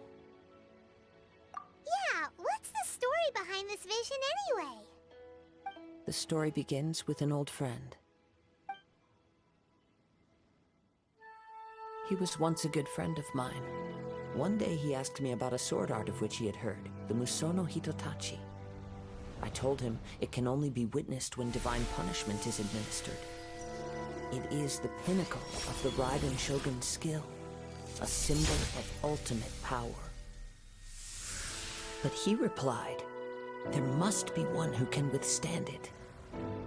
Yeah, what's the story behind this vision anyway? The story begins with an old friend. He was once a good friend of mine. One day he asked me about a sword art of which he had heard, the Musono Hitotachi. I told him it can only be witnessed when divine punishment is administered. It is the pinnacle of the Raiden Shogun's skill, a symbol of ultimate power. But he replied, there must be one who can withstand it.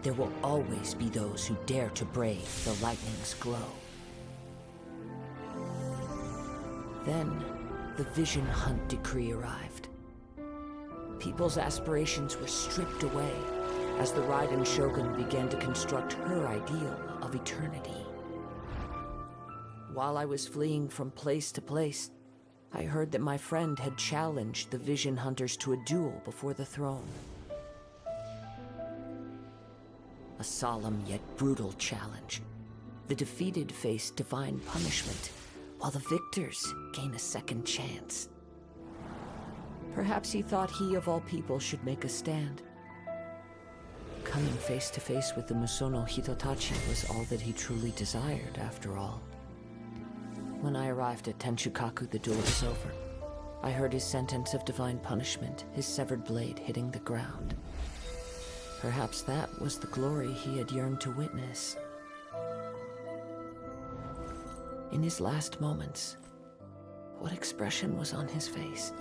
There will always be those who dare to brave the lightning's glow. Then, the Vision Hunt decree arrived. People's aspirations were stripped away as the Raiden Shogun began to construct her ideal of eternity. While I was fleeing from place to place, I heard that my friend had challenged the Vision Hunters to a duel before the throne. A solemn yet brutal challenge. The defeated face divine punishment, while the victors gain a second chance. Perhaps he thought he of all people should make a stand. Coming face to face with the Musono Hitotachi was all that he truly desired, after all. When I arrived at Tenshukaku, the duel was over. I heard his sentence of divine punishment, his severed blade hitting the ground. Perhaps that was the glory he had yearned to witness. In his last moments, what expression was on his face?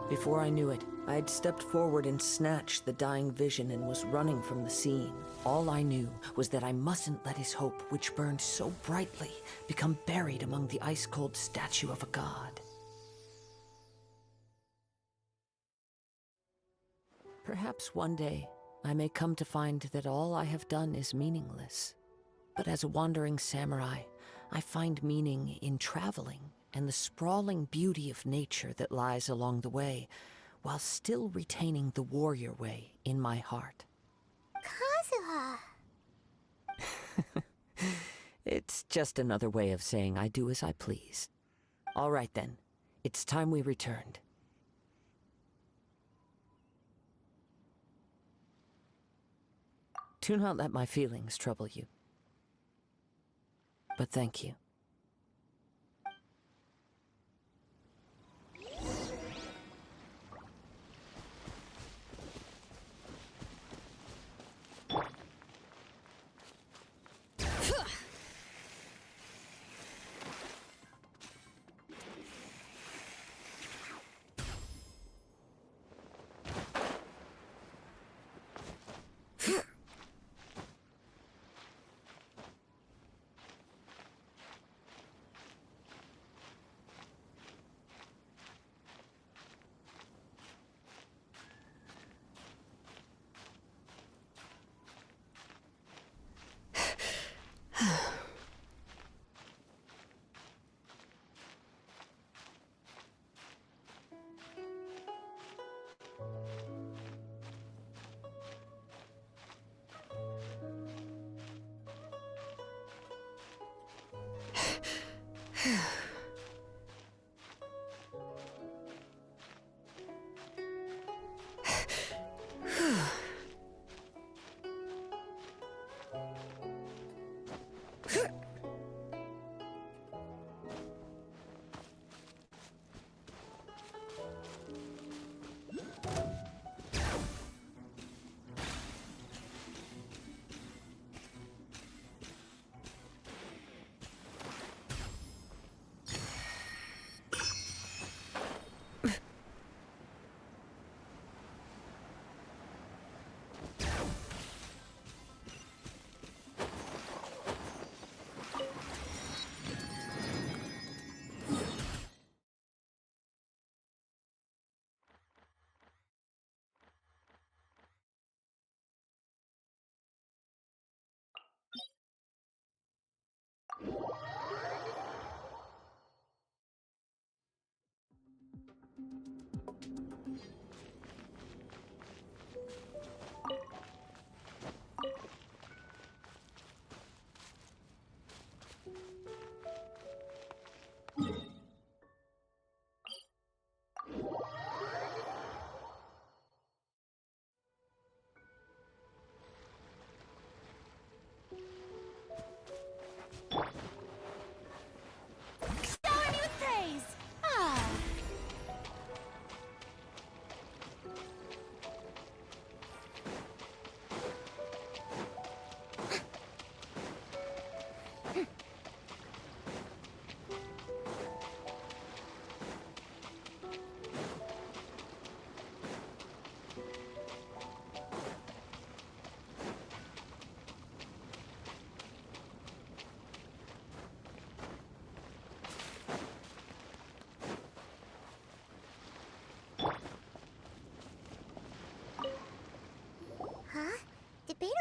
Before I knew it, I had stepped forward and snatched the dying vision and was running from the scene. All I knew was that I mustn't let his hope, which burned so brightly, become buried among the ice-cold statue of a god. Perhaps one day, I may come to find that all I have done is meaningless. But as a wandering samurai, I find meaning in traveling and the sprawling beauty of nature that lies along the way, while still retaining the warrior way in my heart. Kazuha! It's just another way of saying I do as I please. All right then, it's time we returned. Do not let my feelings trouble you. But thank you.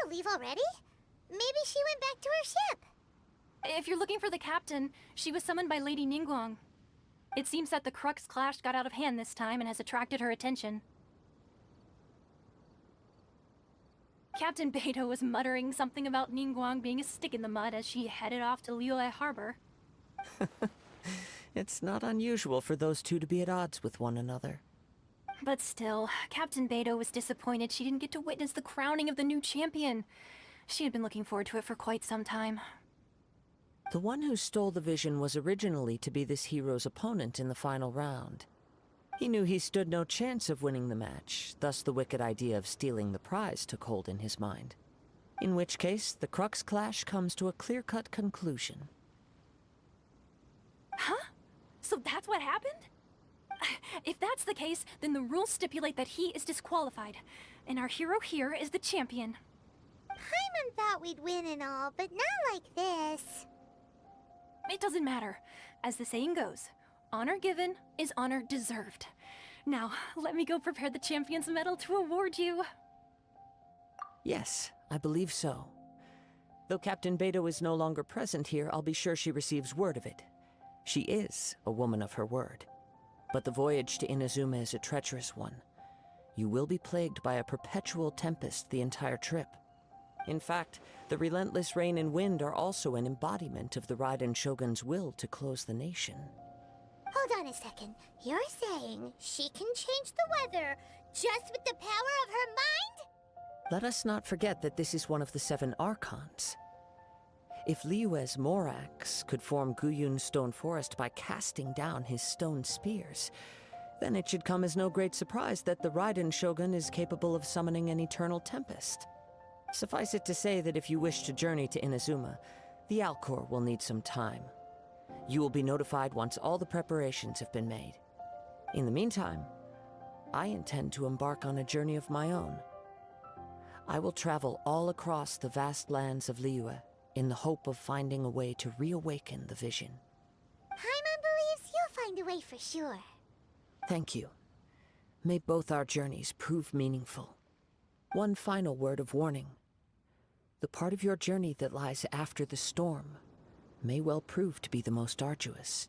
gonna leave already? Maybe she went back to her ship. If you're looking for the captain, she was summoned by Lady Ningguang. It seems that the Crux clash got out of hand this time and has attracted her attention. Captain Beidou was muttering something about Ningguang being a stick in the mud as she headed off to Liyue Harbor. It's not unusual for those two to be at odds with one another. But still, Captain Beidou was disappointed she didn't get to witness the crowning of the new champion. She had been looking forward to it for quite some time. The one who stole the vision was originally to be this hero's opponent in the final round. He knew he stood no chance of winning the match, thus the wicked idea of stealing the prize took hold in his mind. In which case, the Crux clash comes to a clear-cut conclusion. Huh? So that's what happened? If that's the case, then the rules stipulate that he is disqualified, and our hero here is the champion. Paimon thought we'd win and all, but not like this. It doesn't matter. As the saying goes, honor given is honor deserved. Now, let me go prepare the champion's medal to award you. Yes, I believe so. Though Captain Beidou is no longer present here, I'll be sure she receives word of it. She is a woman of her word. But the voyage to Inazuma is a treacherous one. You will be plagued by a perpetual tempest the entire trip. In fact, the relentless rain and wind are also an embodiment of the Raiden Shogun's will to close the nation. Hold on a second. You're saying she can change the weather just with the power of her mind? Let us not forget that this is one of the 7 Archons. If Liyue's Morax could form Guyun's stone forest by casting down his stone spears, then it should come as no great surprise that the Raiden Shogun is capable of summoning an eternal tempest. Suffice it to say that if you wish to journey to Inazuma, the Alcor will need some time. You will be notified once all the preparations have been made. In the meantime, I intend to embark on a journey of my own. I will travel all across the vast lands of Liyue in the hope of finding a way to reawaken the vision. Paimon believes you'll find a way for sure. Thank you. May both our journeys prove meaningful. One final word of warning. The part of your journey that lies after the storm may well prove to be the most arduous.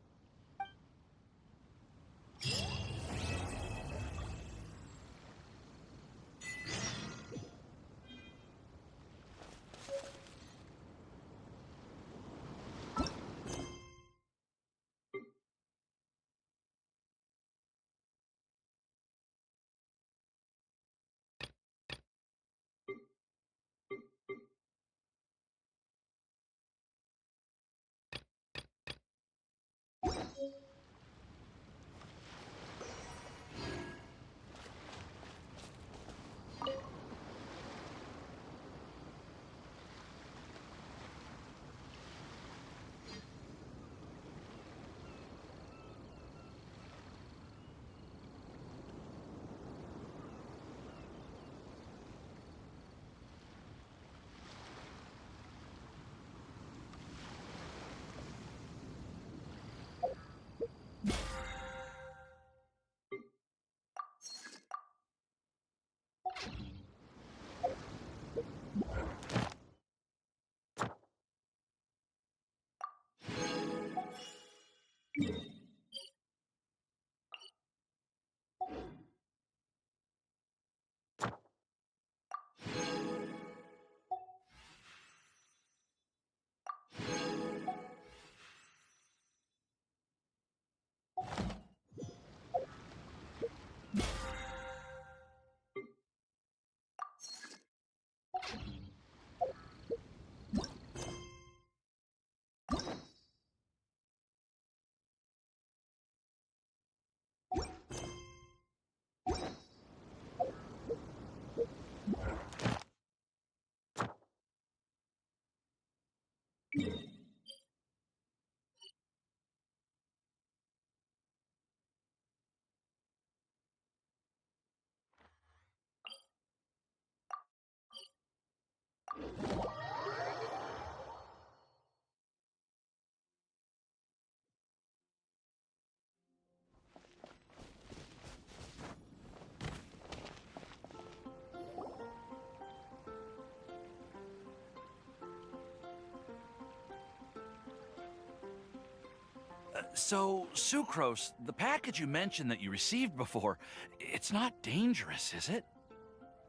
So, Sucrose, the package you mentioned that you received before, it's not dangerous, is it?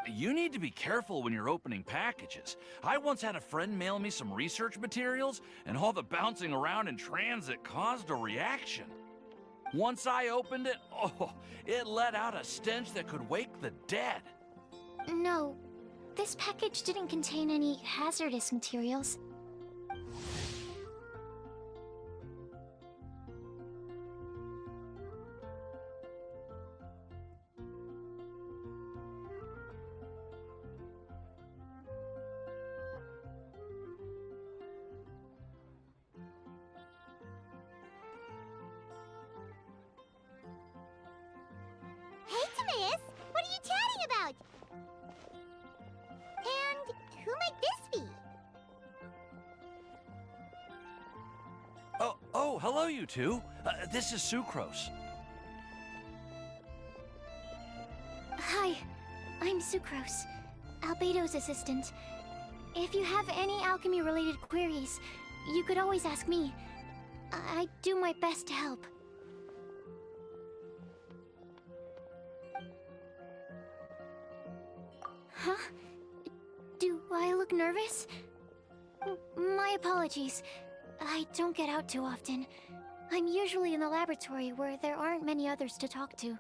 You need to be careful when you're opening packages. I once had a friend mail me some research materials, and all the bouncing around in transit caused a reaction. Once I opened it, oh, it let out a stench that could wake the dead. No, this package didn't contain any hazardous materials. Hey, Timaeus! What are you chatting about? And who might this be? Oh, hello, you two. This is Sucrose. Hi, I'm Sucrose, Albedo's assistant. If you have any alchemy-related queries, you could always ask me. I do my best to help. Huh? Do I look nervous? My apologies. I don't get out too often. I'm usually in the laboratory where there aren't many others to talk to.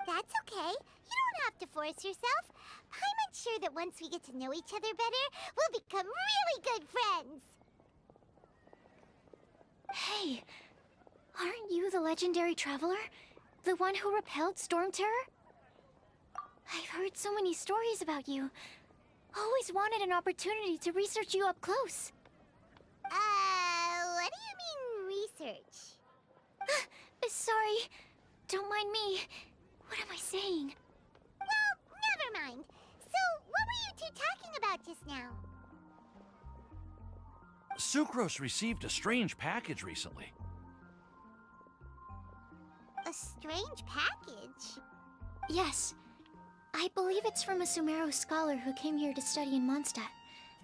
That's okay. You don't have to force yourself. I'm sure that once we get to know each other better, we'll become really good friends. Hey, aren't you the legendary traveler? The one who repelled Storm Terror? I've heard so many stories about you. Always wanted an opportunity to research you up close. What do you mean, research? Sorry. Don't mind me. What am I saying? Well, never mind. So, what were you two talking about just now? Sucrose received a strange package recently. A strange package? Yes. I believe it's from a Sumeru scholar who came here to study in Mondstadt.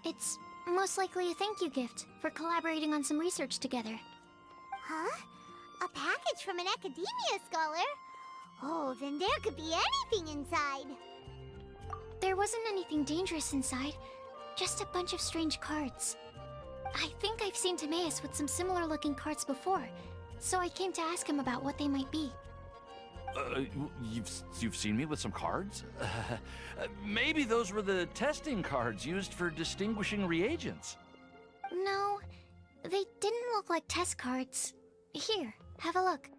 It's most likely a thank you gift for collaborating on some research together. Huh? A package from an academia scholar? Oh, then there could be anything inside. There wasn't anything dangerous inside, just a bunch of strange cards. I think I've seen Timaeus with some similar looking cards before, so I came to ask him about what they might be. You've seen me with some cards? Maybe those were the testing cards used for distinguishing reagents. No, they didn't look like test cards. Here, have a look.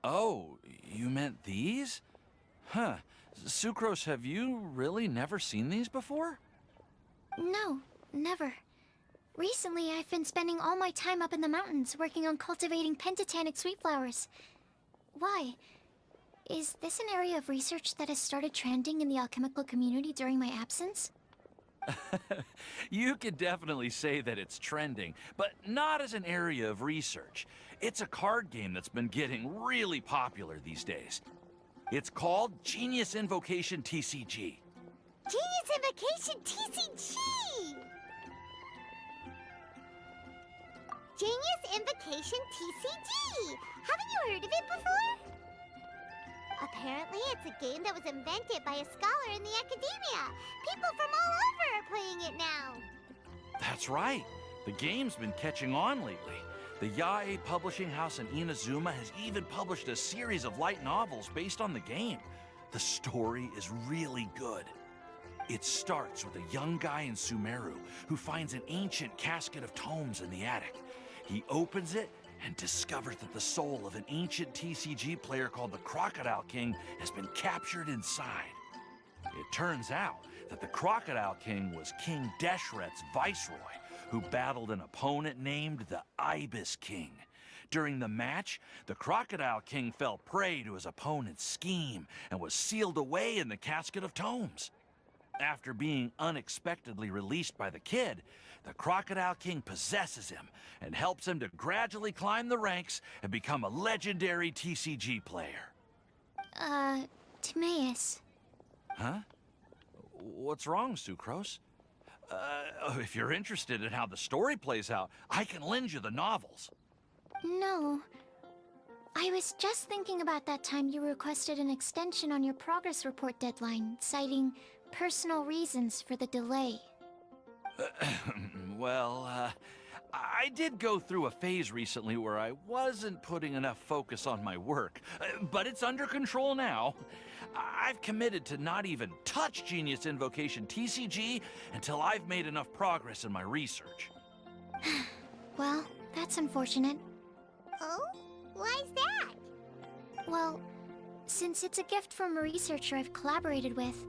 Oh, you meant these? Huh. Sucrose, have you really never seen these before? No, never. Recently, I've been spending all my time up in the mountains working on cultivating pentatonic sweet flowers. Why? Is this an area of research that has started trending in the alchemical community during my absence? You could definitely say that it's trending, but not as an area of research. It's a card game that's been getting really popular these days. It's called Genius Invocation TCG. Genius Invocation TCG! Genius Invocation TCG! Haven't you heard of it before? Apparently, it's a game that was invented by a scholar in the academia. People from all over are playing it now. That's right. The game's been catching on lately. The Yae publishing house in Inazuma has even published a series of light novels based on the game. The story is really good. It starts with a young guy in Sumeru who finds an ancient casket of tomes in the attic. He opens it and discovers that the soul of an ancient TCG player called the Crocodile King has been captured inside. It turns out that the Crocodile King was King Deshret's viceroy, who battled an opponent named the Ibis King. During the match, the Crocodile King fell prey to his opponent's scheme and was sealed away in the casket of tomes. After being unexpectedly released by the kid, the Crocodile King possesses him and helps him to gradually climb the ranks and become a legendary TCG player. Timaeus. Huh? What's wrong, Sucrose? If you're interested in how the story plays out, I can lend you the novels. No. I was just thinking about that time you requested an extension on your progress report deadline, citing personal reasons for the delay. Well, I did go through a phase recently where I wasn't putting enough focus on my work, but it's under control now. I've committed to not even touch Genius Invocation TCG until I've made enough progress in my research. Well, that's unfortunate. Oh? Why's that? Well, since it's a gift from a researcher I've collaborated with,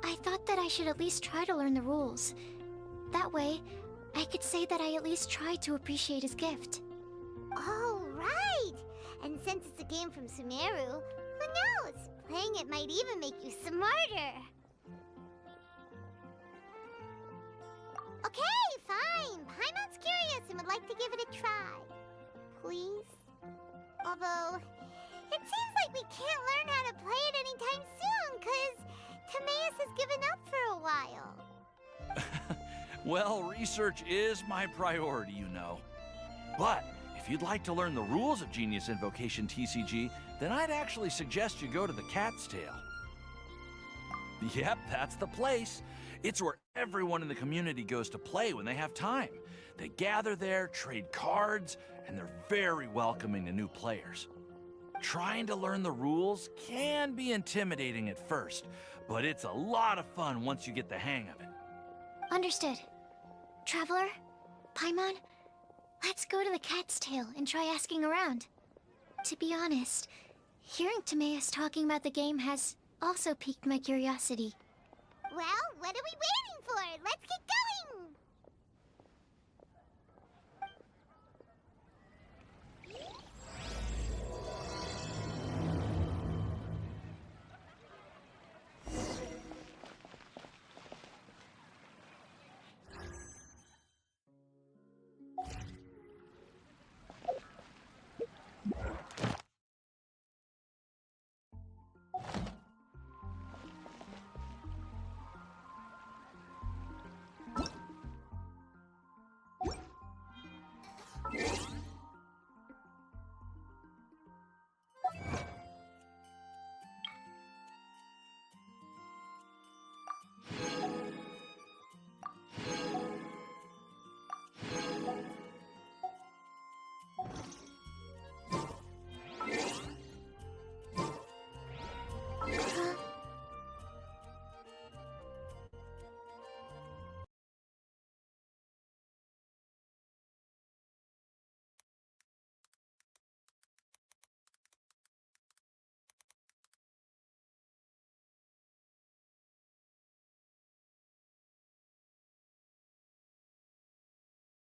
I thought that I should at least try to learn the rules. That way, I could say that I at least tried to appreciate his gift. Oh, right! And since it's a game from Sumeru, who knows? Playing it might even make you smarter. Okay, fine. Paimon's curious and would like to give it a try. Please? Although, it seems like we can't learn how to play it anytime soon, because Timaeus has given up for a while. Well, research is my priority, you know. But if you'd like to learn the rules of Genius Invocation TCG, then I'd actually suggest you go to the Cat's Tail. Yep, that's the place. It's where everyone in the community goes to play when they have time. They gather there, trade cards, and they're very welcoming to new players. Trying to learn the rules can be intimidating at first, but it's a lot of fun once you get the hang of it. Understood. Traveler, Paimon, let's go to the Cat's Tail and try asking around. To be honest, hearing Timaeus talking about the game has also piqued my curiosity. Well, what are we waiting for? Let's get going!